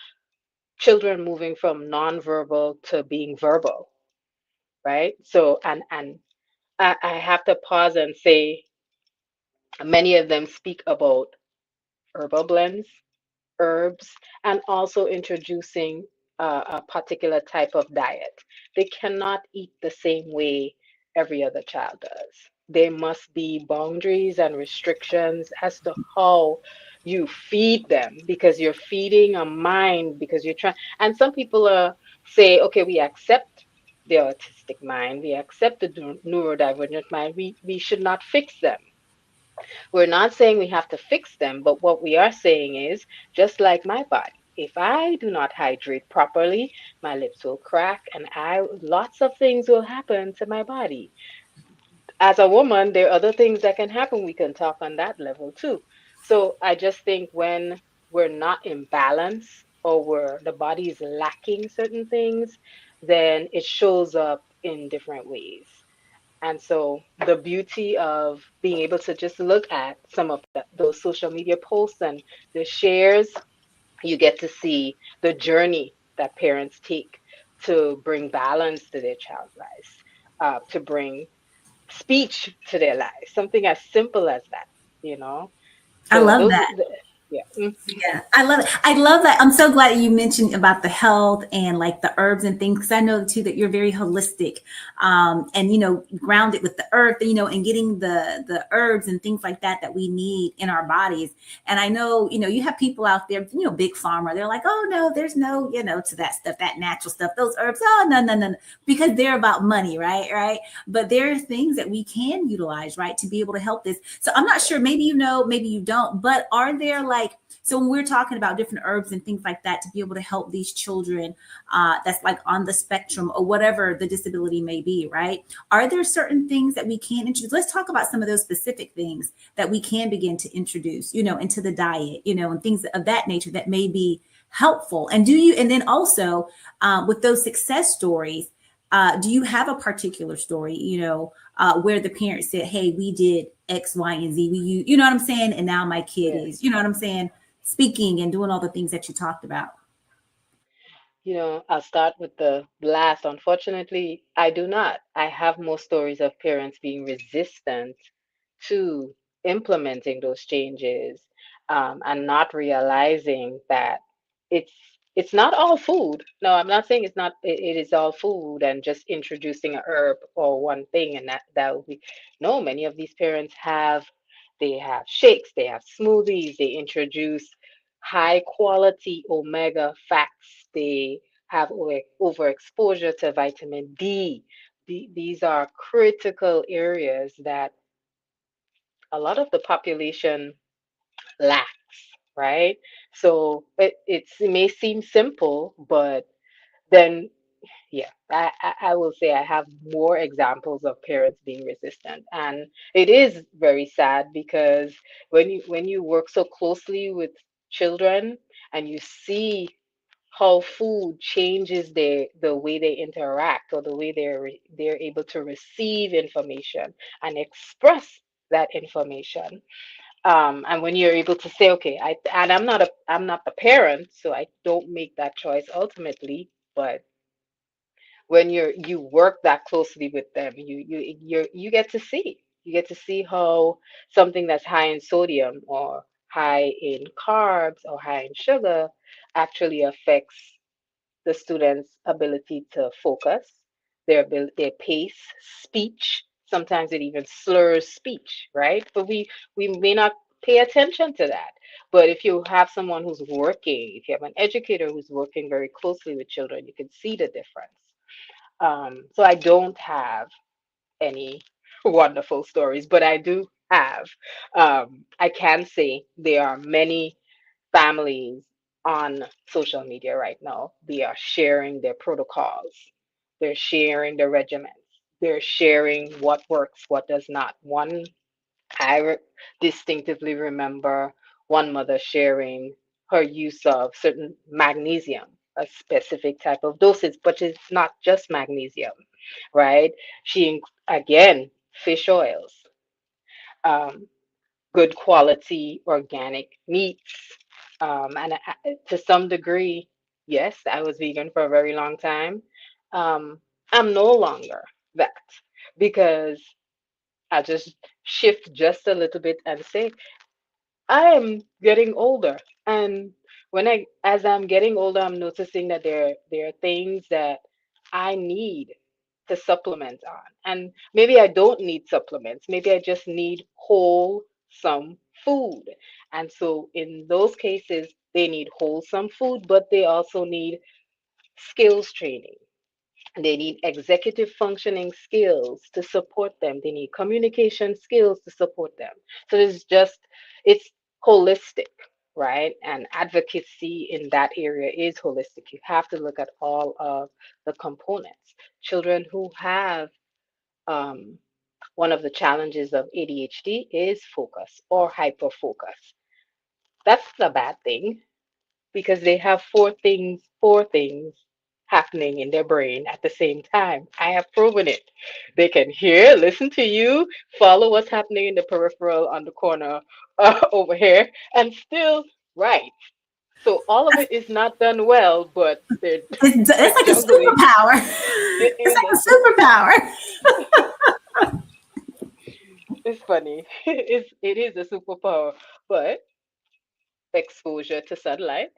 children moving from nonverbal to being verbal, right? So, and I have to pause and say, many of them speak about herbal blends, herbs, and also introducing a particular type of diet. They cannot eat the same way every other child does. There must be boundaries and restrictions as to how you feed them, because you're feeding a mind, because you're trying. And some people say, okay, we accept the autistic mind, we accept the neurodivergent mind, we should not fix them. We're not saying we have to fix them, but what we are saying is, just like my body, if I do not hydrate properly, my lips will crack and lots of things will happen to my body. As a woman, there are other things that can happen. We can talk on that level too. So I just think when we're not in balance, or where the body is lacking certain things, then it shows up in different ways. And so the beauty of being able to just look at some of those social media posts and the shares, you get to see the journey that parents take to bring balance to their child's lives, to bring speech to their lives, something as simple as that, you know? I So love those, that. yeah. Mm. Yeah, I love it. I love that. I'm so glad you mentioned about the health and like the herbs and things, because I know too that you're very holistic, and grounded with the earth, and getting the herbs and things like that we need in our bodies. And I know you have people out there, big pharma. They're like, oh no, there's no to that stuff, that natural stuff, those herbs. Oh no, because they're about money, right. But there are things that we can utilize, right, to be able to help this. So I'm not sure. Maybe maybe you don't. But are there like like, so when we're talking about different herbs and things like that to be able to help these children that's like on the spectrum or whatever the disability may be, right? Are there certain things that we can introduce? Let's talk about some of those specific things that we can begin to introduce, into the diet, and things of that nature that may be helpful. And then also with those success stories, do you have a particular story, where the parents said, hey, we did X, Y, and Z. You know what I'm saying? And now my kid is, you know what I'm saying, speaking and doing all the things that you talked about. I'll start with the last. Unfortunately, I do not. I have more stories of parents being resistant to implementing those changes, and not realizing that it's it's not all food. No, I'm not saying it's not. It is all food and just introducing a herb or one thing, and that would be no. Many of these parents they have shakes, they have smoothies, they introduce high quality omega fats, they have overexposure to vitamin D. These are critical areas that a lot of the population lacks, right? So it may seem simple, but then, yeah, I will say I have more examples of parents being resistant. And it is very sad because when you work so closely with children and you see how food changes the way they interact or the way they're able to receive information and express that information, and when you're able to say, okay, I'm not the parent, so I don't make that choice ultimately, but when you work that closely with them, you get to see how something that's high in sodium or high in carbs or high in sugar actually affects the student's ability to focus, their pace, speech. Sometimes it even slurs speech, right? But we may not pay attention to that. But if you have someone who's working, if you have an educator who's working very closely with children, you can see the difference. So I don't have any wonderful stories, but I do have. I can say there are many families on social media right now. They are sharing their protocols, they're sharing their regimens, they're sharing what works, what does not. Distinctively remember one mother sharing her use of certain magnesium, a specific type of dosage, but it's not just magnesium, right? Again, fish oils, um, good quality organic meats. To some degree, yes, I was vegan for a very long time. Um, I'm no longer that because I just shift just a little bit and say, I am getting older. And as I'm getting older, I'm noticing that there are things that I need to supplement on. And maybe I don't need supplements. Maybe I just need wholesome food. And so in those cases, they need wholesome food, but they also need skills training. They need executive functioning skills to support them. They need communication skills to support them. So it's holistic, right? And advocacy in that area is holistic. You have to look at all of the components. Children who have um, one of the challenges of ADHD is focus or hyperfocus. That's not a bad thing because they have four things happening in their brain at the same time. I have proven it. They can hear, listen to you, follow what's happening in the peripheral on the corner over here, and still write. So all of it is not done well, but they're, It's they're like a juggling. superpower. It's like a superpower. It's funny. It is a superpower, but exposure to sunlight,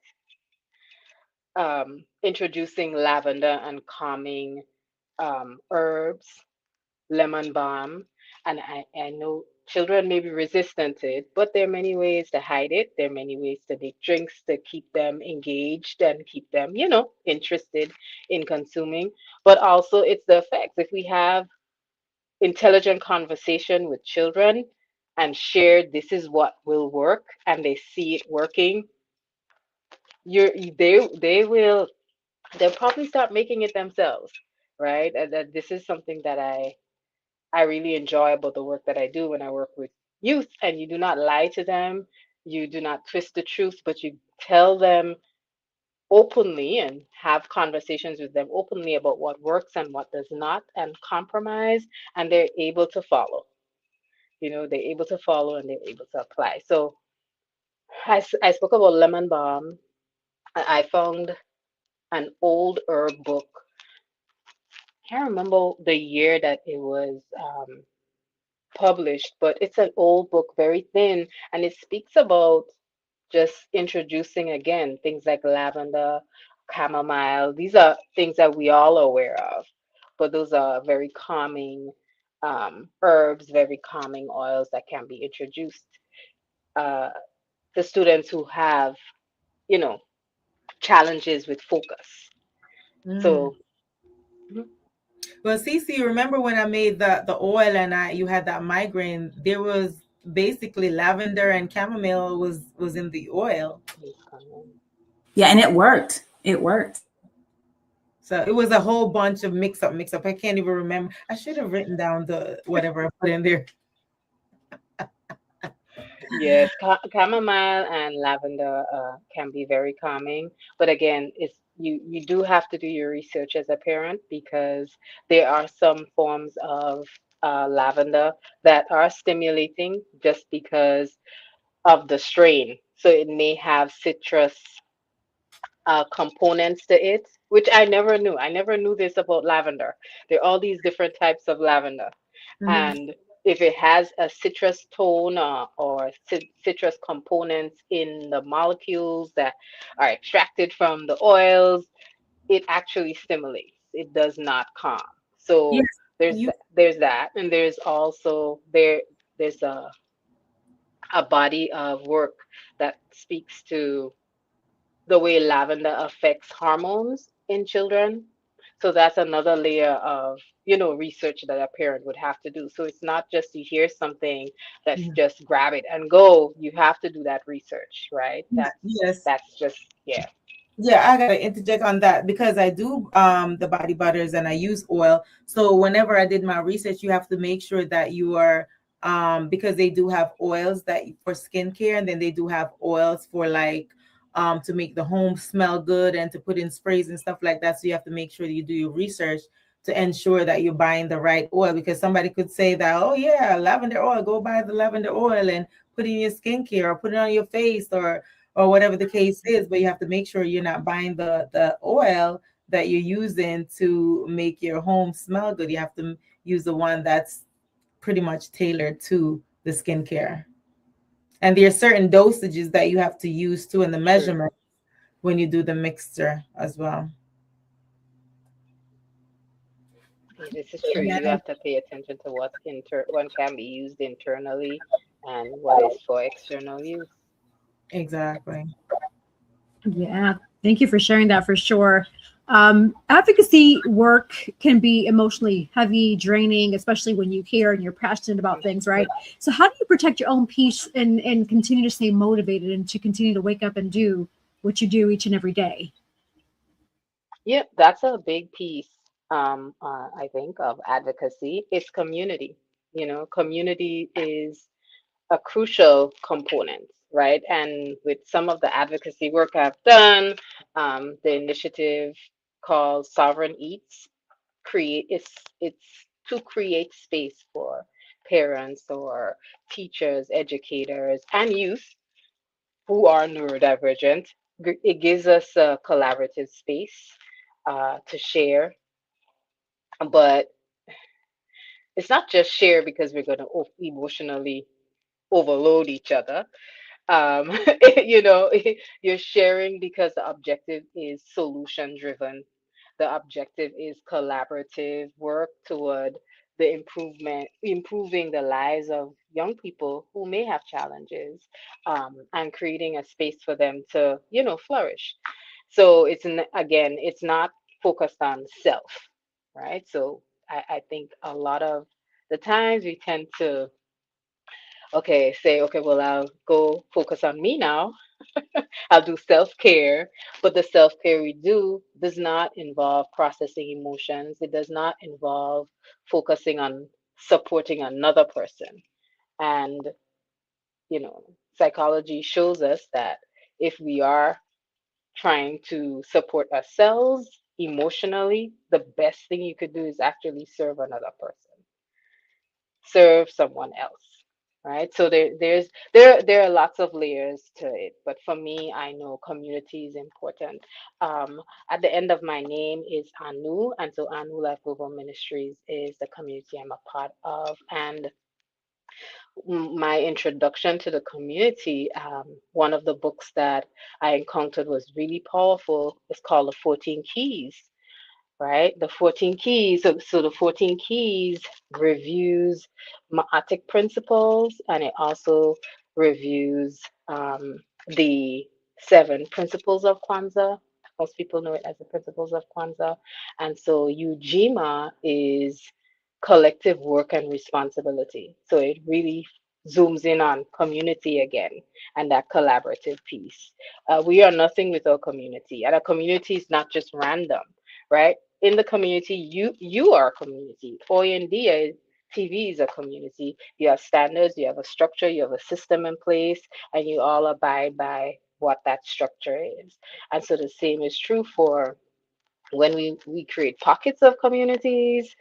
introducing lavender and calming herbs, lemon balm. And I know children may be resistant to it, but there are many ways to hide it. There are many ways to make drinks to keep them engaged and keep them, interested in consuming. But also, it's the effects. If we have intelligent conversation with children, and share this is what will work, and they see it working, you're they'll probably start making it themselves, right? And that this is something that I really enjoy about the work that I do when I work with youth. And you do not lie to them, you do not twist the truth, but you tell them openly and have conversations with them openly about what works and what does not, and compromise, and they're able to follow. They're able to follow and they're able to apply. So I spoke about lemon balm. I found an old herb book. I can't remember the year that it was published, but it's an old book, very thin, and it speaks about just introducing again things like lavender, chamomile. These are things that we all are aware of, but those are very calming herbs, very calming oils that can be introduced uh, to students who have, you know, challenges with focus. Mm. So, mhm. Well, Cece, remember when I made the oil and you had that migraine? There was basically lavender and chamomile was in the oil. Yeah, and it worked. It worked. So it was a whole bunch of mix up. I can't even remember. I should have written down the whatever I put in there. Yes, chamomile and lavender can be very calming, but again, you do have to do your research as a parent, because there are some forms of lavender that are stimulating just because of the strain. So it may have citrus components to it, which I never knew. I never knew this about lavender. There are all these different types of lavender. Mhm. And if it has a citrus tone or citrus components in the molecules that are extracted from the oils, it actually stimulates. It does not calm. Yes, So you. there's that, and there's also there's a body of work that speaks to the way lavender affects hormones in children. So that's another layer of, research that a parent would have to do. So it's not just you hear something that's Mhm. just grab it and go. You have to do that research, right? Yes. That's just, yeah. Yeah, I gotta interject on that because I do the body butters and I use oil. So whenever I did my research, you have to make sure that you are because they do have oils that for skincare, and then they do have oils for like to make the home smell good and to put in sprays and stuff like that. So you have to make sure that you do your research to ensure that you're buying the right oil, because somebody could say that, oh yeah, lavender oil, go buy the lavender oil and put it in your skincare or put it on your face or whatever the case is, but you have to make sure you're not buying the oil that you're using to make your home smell good. You have to use the one that's pretty much tailored to the skincare. And there are certain dosages that you have to use too in the True. measurement when you do the mixture as well. This is true. You Yeah. have to pay attention to what can be used internally and what is for external use. Exactly. Yeah, thank you for sharing that for sure. Advocacy work can be emotionally heavy, draining, especially when you care and you're passionate about things, right? So, how do you protect your own peace and continue to stay motivated and to continue to wake up and do what you do each and every day? Yep, that's a big piece, I think, of advocacy. It's community. Community is a crucial component, right? And with some of the advocacy work I've done, the initiative called Sovereign Eats it's to create space for parents or teachers, educators, and youth who are neurodivergent. It gives us a collaborative space to share, but it's not just share because we're going to emotionally overload each other. um you know you're sharing because the objective is solution driven. The objective is collaborative work toward the improving the lives of young people who may have challenges, and creating a space for them to flourish. So again, it's not focused on self, right? So I think a lot of the times we tend to Okay, say, okay, well, I'll go focus on me now. I'll do self-care, but the self-care we do does not involve processing emotions. It does not involve focusing on supporting another person. And, you know, psychology shows us that if we are trying to support ourselves emotionally, the best thing you could do is actually serve another person, serve someone else, right? So there are lots of layers to it, but for me, I know community is important. um at the end of my name is Anu, and so Anu Life Global Ministries is the community I'm a part of. And my introduction to the community, one of the books that I encountered was really powerful. It's called The 14 Keys, right? The 14 keys. So the 14 keys reviews Ma'atic principles, and it also reviews the 7 principles of Kwanzaa. Most people know it as the principles of Kwanzaa. And so Ujima is collective work and responsibility. So it really zooms in on community again and that collaborative piece. We are nothing without community, and a community is not just random, right? In the community, you are a community. Hoy En Día TV is a community. You have standards, you have a structure, you have a system in place, and you all abide by what that structure is. And so the same is true for when we create pockets of communities,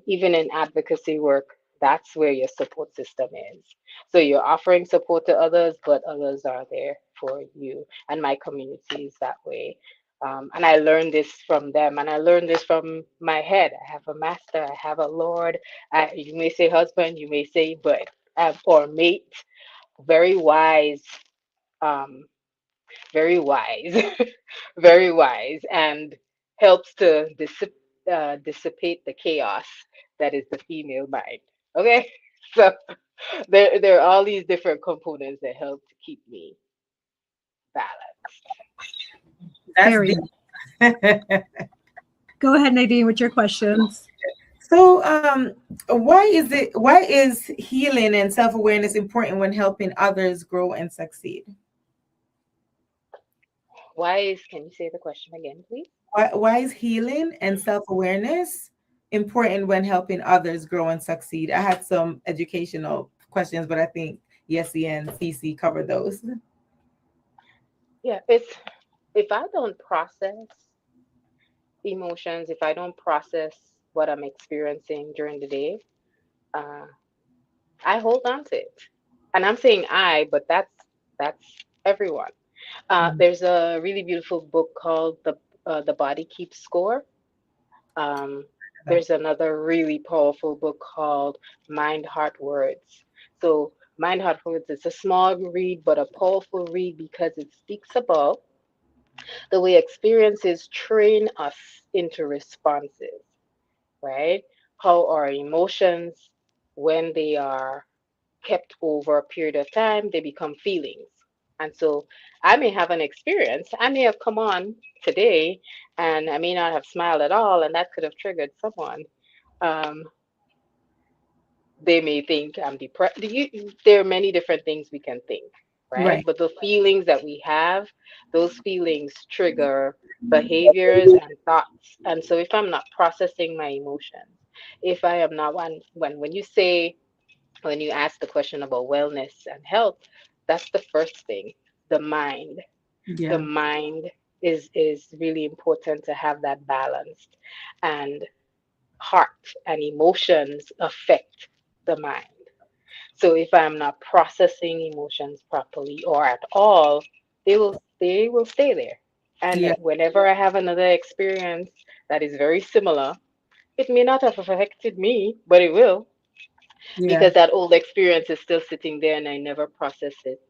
even in advocacy work. That's where your support system is. So you're offering support to others, but others are there for you. And my community is that way. And I learned this from them, and I learned this from my head. I have a master, I have a Lord. You may say husband, you may say, but or mate, very wise, um, very wise, very wise, and helps to dissipate the chaos that is the female mind. Okay, so there are all these different components that help to keep me balanced. That's Very. deep. Go ahead, Nadine, with your questions. So, why is healing and self-awareness important when helping others grow and succeed? Can you say the question again, please? Why is healing and self-awareness important when helping others grow and succeed? I had some educational questions, but I think Yessie and Cece covered those. Yeah, it's if I don't process emotions, if I don't process what I'm experiencing during the day, uh, I hold on to it. And I'm saying I, but that's everyone. There's a really beautiful book called The Body Keeps Score. Um, there's another really powerful book called Mind Heart Words. So Mind Heart Words is a small read, but a powerful read because it speaks about the way experiences train us into responses, right? How our emotions, when they are kept over a period of time, they become feelings. And so I may have an experience. I may have come on today and I may not have smiled at all, and that could have triggered someone. Um, they may think I'm depressed. There are many different things we can think, right? Right. But the feelings that we have, those feelings trigger behaviors and thoughts. And so if I'm not processing my emotions, if I am not when you say when you ask the question about wellness and health, that's the first thing. The mind. The Yeah. mind is really important to have that balanced. And heart and emotions affect the mind. So if I'm not processing emotions properly or at all, they will stay there. And Yeah. whenever I have another experience that is very similar, it may not have affected me, but it will, Yeah. because that old experience is still sitting there and I never process it,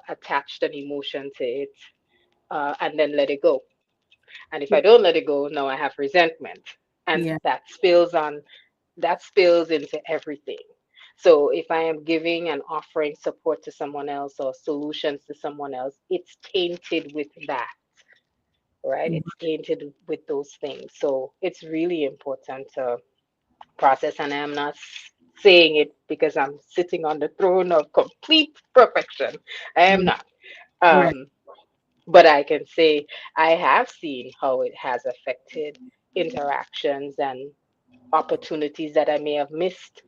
attached an emotion to it, and then let it go. And if I don't let it go, now I have resentment, and Yeah. that spills into everything. So if I am giving and offering support to someone else or solutions to someone else, it's tainted with that, right? It's tainted with those things. So it's really important to process. And I'm not saying it because I'm sitting on the throne of complete perfection. I am Mm, not. right. Um, but I can say I have seen how it has affected interactions and opportunities that I may have missed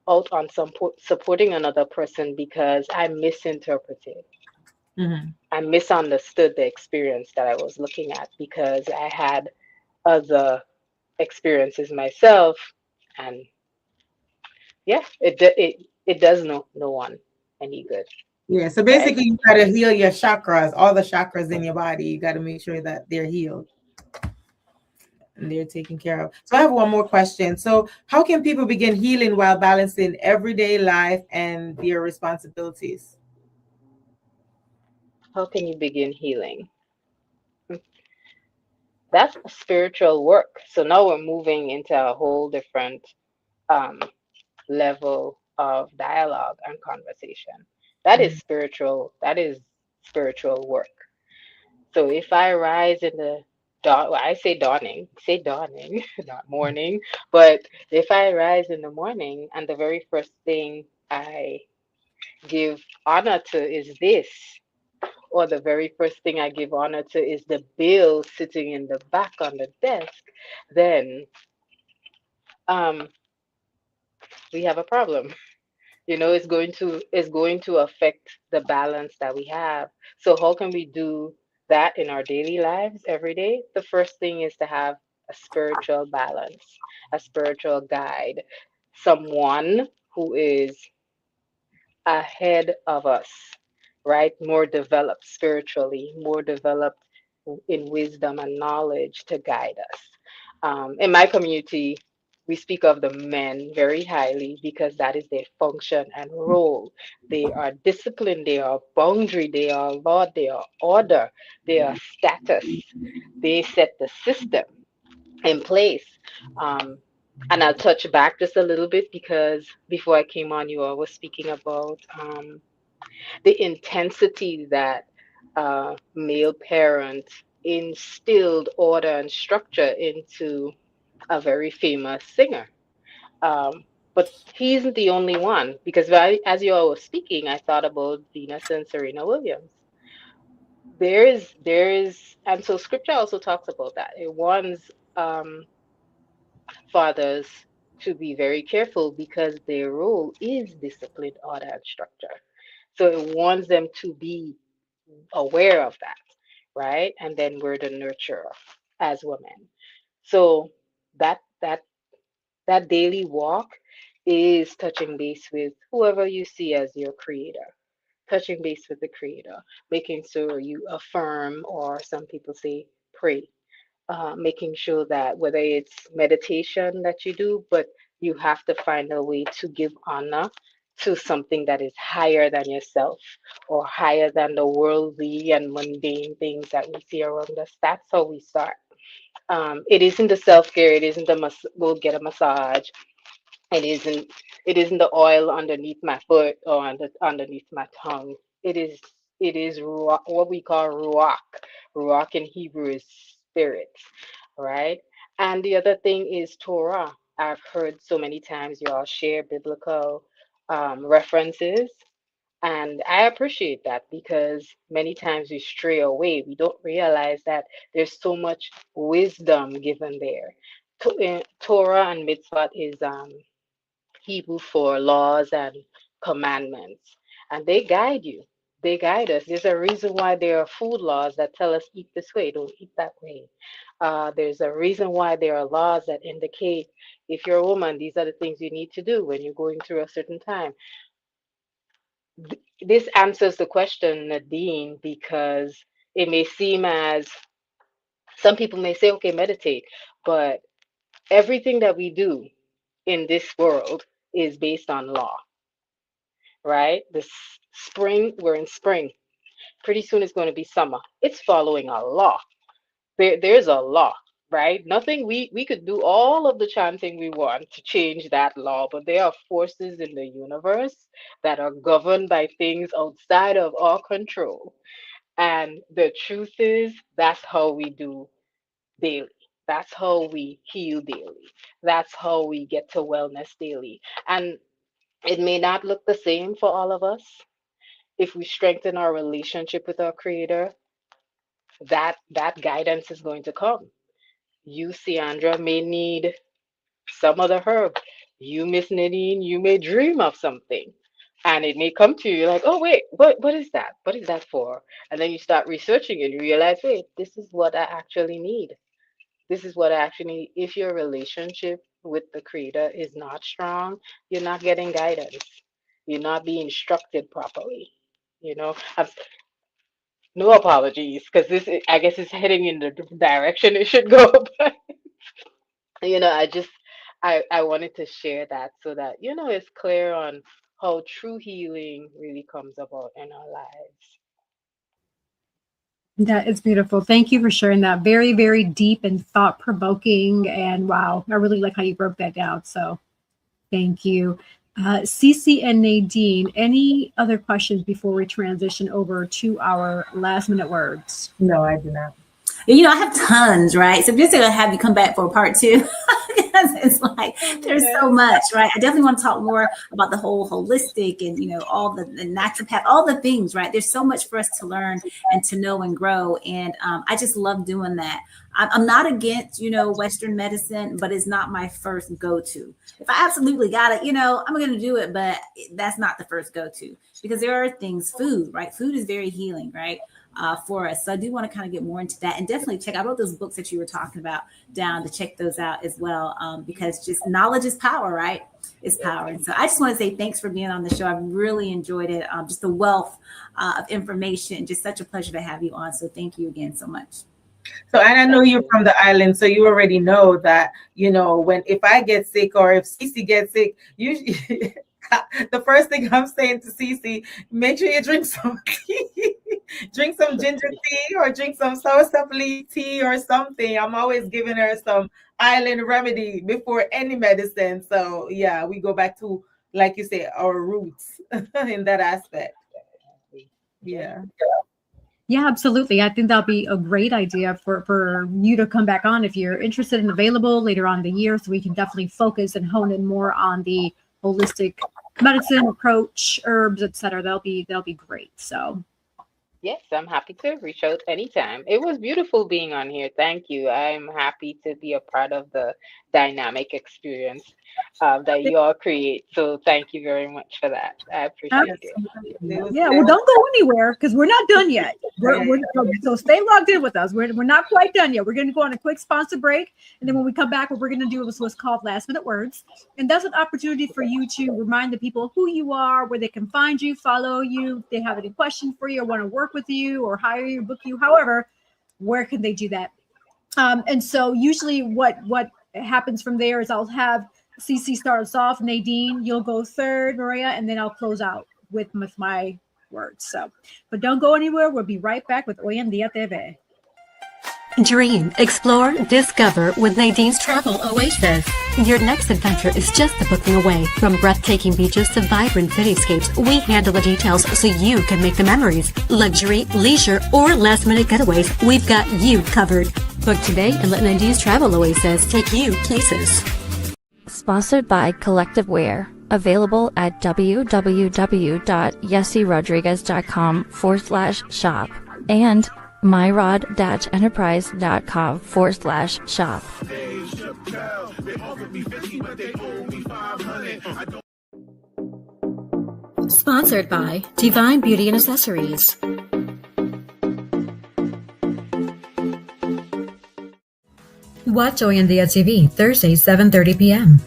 out on supporting another person because I misinterpreted. Mhm. I misunderstood the experience that I was looking at because I had other experiences myself, and yeah, it does no one any good, Yeah. So right? basically, you got to heal your chakras, all the chakras in your body. You got to make sure that they're healed and they're taken care of. So I have one more question. So how can people begin healing while balancing everyday life and their responsibilities? How can you begin healing? That's spiritual work. So now we're moving into a whole different um, level of dialogue and conversation. That is Mhm. spiritual. That is spiritual work. So if I rise in the dawn, well, I say dawning, not morning, but if I rise in the morning and the very first thing I give honor to is this, or the very first thing I give honor to is the bill sitting in the back on the desk, then um, we have a problem. It's going to affect the balance that we have. So how can we do that in our daily lives every day? The first thing is to have a spiritual balance, a spiritual guide, someone who is ahead of us, right? More developed spiritually, more developed in wisdom and knowledge to guide us. In my community, we speak of the men very highly because that is their function and role. They are discipline, they are boundary, they are law, they are order, they are status. They set the system in place. Um, and I'll touch back just a little bit because before I came on, you all were speaking about the intensity that male parent instilled order and structure into a very famous singer. Um, but he isn't the only one because as you all were speaking, I thought about Venus and Serena Williams. And so scripture also talks about that. It warns fathers to be very careful because their role is discipline, order, and structure. So it warns them to be aware of that, right? And then we're the nurturer as women. So that that that daily walk is touching base with whoever you see as your creator, touching base with the creator, making sure you affirm, or some people say pray, making sure that whether it's meditation that you do, but you have to find a way to give honor to something that is higher than yourself or higher than the worldly and mundane things that we see around us. That's how we start. It isn't the self care. It isn't the go get a massage. It isn't. It isn't the oil underneath my foot or underneath my tongue. It is. It is what we call ruach. Ruach in Hebrew is spirit, right? And the other thing is Torah. I've heard so many times you all share biblical references, and I appreciate that because many times we stray away. We don't realize that there's so much wisdom given there. Torah and mitzvah is Hebrew for laws and commandments, and they guide you. They guide us. There's a reason why there are food laws that tell us eat this way, don't eat that way. There's a reason why there are laws that indicate if you're a woman, these are the things you need to do when you're going through a certain time. This answers the question, Nadine, because it may seem as some people may say, okay, meditate, but everything that we do in this world is based on law, right? This spring, we're in spring. Pretty soon it's going to be summer. It's following a law. There's a law, right? Nothing we could do all of the chanting we want to change that law, but there are forces in the universe that are governed by things outside of our control. And the truth is, that's how we do daily. That's how we heal daily. That's how we get to wellness daily. And it may not look the same for all of us. If we strengthen our relationship with our creator, that guidance is going to come. You, Sandra, may need some other herb. You, Miss Nadine, you may dream of something. And it may come to you like, oh wait, what is that? What is that for? And then you start researching and you realize, wait, this is what I actually need. This is what I actually need. If your relationship with the creator is not strong, you're not getting guidance. You're not being instructed properly. I've no apologies because I guess it's heading in the direction it should go. But I just I wanted to share that so that it's clear on how true healing really comes about in our lives. That is beautiful. Thank you for sharing that. Very, very deep and thought provoking. And wow, I really like how you broke that down. So thank you. Cece and Nadine, any other questions before we transition over to our last minute words? No, I do not. I have tons, right? So I'm just going to have you come back for part 2. Because it's like, there's so much, right? I definitely want to talk more about the whole holistic and, all the naturopath, all the things, right? There's so much for us to learn and to know and grow. And I just love doing that. I'm not against, Western medicine, but it's not my first go-to. If I absolutely got it, I'm going to do it, but that's not the first go-to because there are things, food, right? Food is very healing, right? For us. So I do want to kind of get more into that and definitely check. I wrote those books that you were talking about down to check those out as well. Because just knowledge is power, right? It's power. And so I just want to say thanks for being on the show. I've really enjoyed it. Just the wealth of information. Just such a pleasure to have you on. So thank you again so much. So, and I know you're from the island, so you already know that, if I get sick or if Cece gets sick, usually the first thing I'm saying to Cece, make sure you drink some tea, drink some ginger tea or drink some soursop leaf tea or something. I'm always giving her some island remedy before any medicine. So yeah, we go back to, like you say, our roots in that aspect. Yeah. Yeah, absolutely. I think that'll be a great idea for you to come back on if you're interested and available later on in the year. So we can definitely focus and hone in more on the holistic medicine approach, herbs, etc. That'll be great. So yes, I'm happy to reach out anytime. It was beautiful being on here. Thank you. I'm happy to be a part of the dynamic experience that you all create. So thank you very much for that. I appreciate it. Yeah, well, don't go anywhere because we're not done yet. So stay logged in with us. We're not quite done yet. We're going to go on a quick sponsor break. And then when we come back, what we're going to do is what's called last minute words. And that's an opportunity for you to remind the people who you are, where they can find you, follow you, if they have any questions for you or want to work with you or hire you, book you, however, where can they do that? And so usually what happens from there is I'll have Cece start us off. Nadine, you'll go third, Moreyah, and then I'll close out with my words. So, but don't go anywhere. We'll be right back with Hoy En Día TV. Dream, explore, discover with Nadine's Travel Oasis. Your next adventure is just a booking away. From breathtaking beaches to vibrant cityscapes, we handle the details so you can make the memories. Luxury, leisure, or last-minute getaways, we've got you covered. Book today and let Nadine's Travel Oasis take you places. Sponsored by Collective Wear. Available at www.yessierodriguez.com/shop and myrod-enterprise.com/shop. Sponsored by Divine Beauty and Accessories. Watch Hoy En Día TV, Thursdays, 7:30 p.m.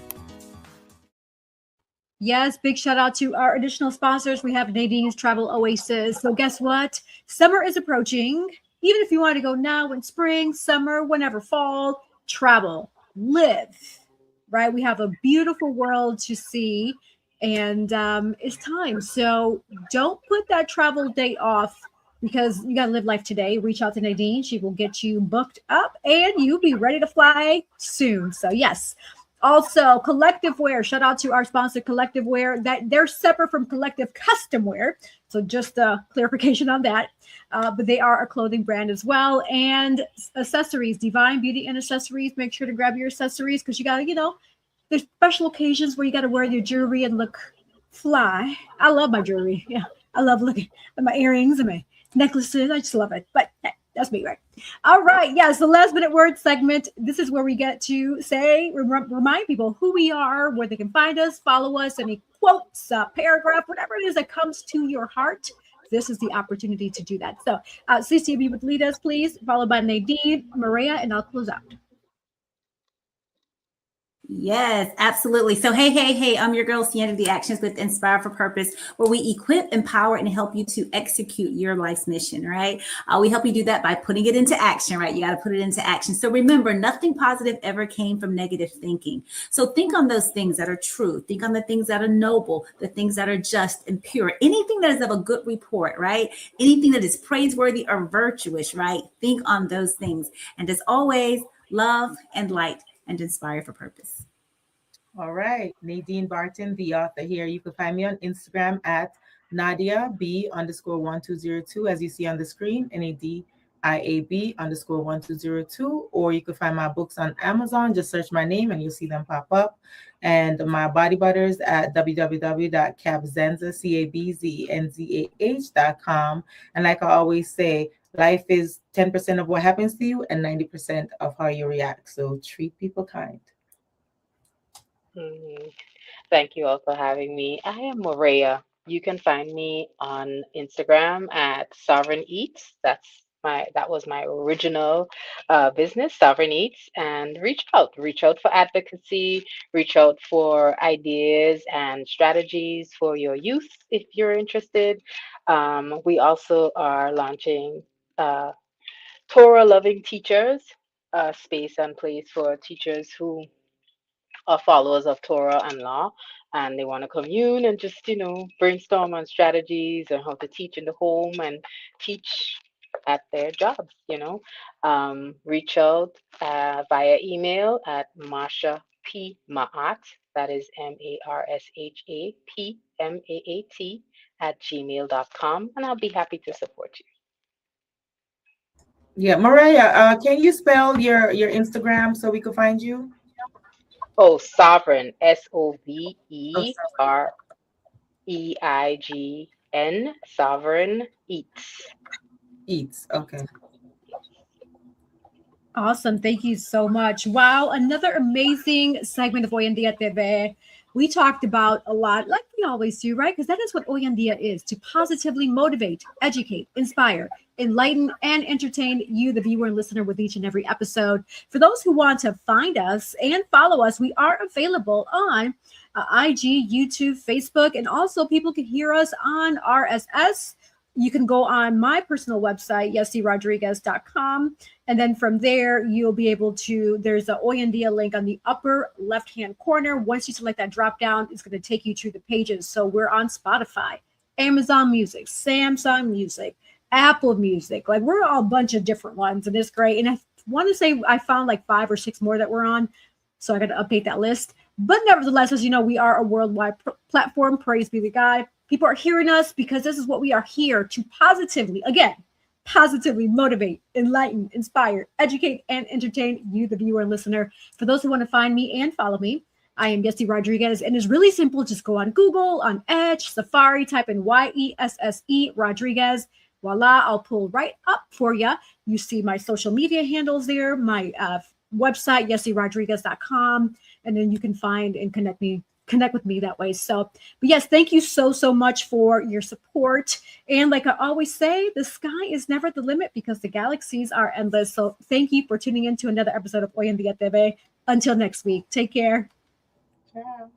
Yes, big shout out to our additional sponsors. We have Nadine's Travel Oasis. So guess what? Summer is approaching. Even if you want to go now in spring, summer, whenever, fall, travel, live, right? We have a beautiful world to see and it's time. So don't put that travel date off because you got to live life today. Reach out to Nadine. She will get you booked up and you'll be ready to fly soon. So yes. Also, Collective Wear. Shout out to our sponsor, Collective Wear. That they're separate from Collective Custom Wear. So just a clarification on that. But they are a clothing brand as well. And accessories, Divine Beauty and Accessories. Make sure to grab your accessories because you got to, there's special occasions where you got to wear your jewelry and look fly. I love my jewelry. Yeah, I love looking at my earrings and my necklaces. I just love it. But hey, that's me, right? All right. Yes, the last minute word segment. This is where we get to say, remind people who we are, where they can find us, follow us, any quotes, paragraph, whatever it is that comes to your heart. This is the opportunity to do that. So, CCB would lead us, please, followed by Nadine, Moreyah, and I'll close out. Yes, absolutely. So, hey, I'm your girl, Sienna, the Actions with Inspire for Purpose, where we equip, empower, and help you to execute your life's mission, right? We help you do that by putting it into action, right? You got to put it into action. So remember, nothing positive ever came from negative thinking. So think on those things that are true. Think on the things that are noble, the things that are just and pure. Anything that is of a good report, right? Anything that is praiseworthy or virtuous, right? Think on those things. And as always, love and light and inspire for purpose. All right. Nadine Barton, the author here. You can find me on Instagram at Nadia B_1202, as you see on the screen, NADIAB _1202, or you can find my books on Amazon. Just search my name and you'll see them pop up. And my body butters at www.cabzenzah.com. And like I always say, life is 10% of what happens to you and 90% of how you react. So treat people kind. Thank you all for having me. I am Moreyah. You can find me on Instagram at Sovereign Eats. That was my original business, Sovereign Eats, and reach out for advocacy, reach out for ideas and strategies for your youth if you're interested. We also are launching Torah loving teachers, a space and place for teachers who are followers of Torah and law, and they want to commune and just, brainstorm on strategies and how to teach in the home and teach at their jobs, reach out via email at Marsha P. Maat, that is MARSHAPMAAT @gmail.com, and I'll be happy to support you. Yeah, Moreyah, can you spell your Instagram so we can find you? Oh, Sovereign, SOVEREIGN, Sovereign Eats. Eats, okay. Awesome. Thank you so much. Wow. Another amazing segment of Hoy En Día TV. We talked about a lot, like we always do, right? Because that is what Hoy En Día is, to positively motivate, educate, inspire, enlighten, and entertain you, the viewer and listener, with each and every episode. For those who want to find us and follow us, we are available on IG, YouTube, Facebook, and also people can hear us on RSS. You can go on my personal website, yessierodriguez.com. And then from there, you'll be able to, there's a Hoy En Día link on the upper left-hand corner. Once you select that drop down, it's going to take you to the pages. So we're on Spotify, Amazon Music, Samsung Music, Apple Music. Like we're all a bunch of different ones, and it's great. And I want to say I found like 5 or 6 more that we're on. So I got to update that list. But nevertheless, as you know, we are a worldwide platform. Praise be the God. People are hearing us because this is what we are here to positively motivate, enlighten, inspire, educate, and entertain you, the viewer and listener. For those who want to find me and follow me, I am Yessie Rodriguez, and it's really simple. Just go on Google, on Edge, Safari, type in YESSE Rodriguez. Voila, I'll pull right up for you. You see my social media handles there, my website, yessierodriguez.com, and then you can find and connect with me that way. So, but yes, thank you so much for your support. And like I always say, the sky is never the limit because the galaxies are endless. So thank you for tuning in to another episode of Hoy En Día TV. Until next week, take care. Ciao.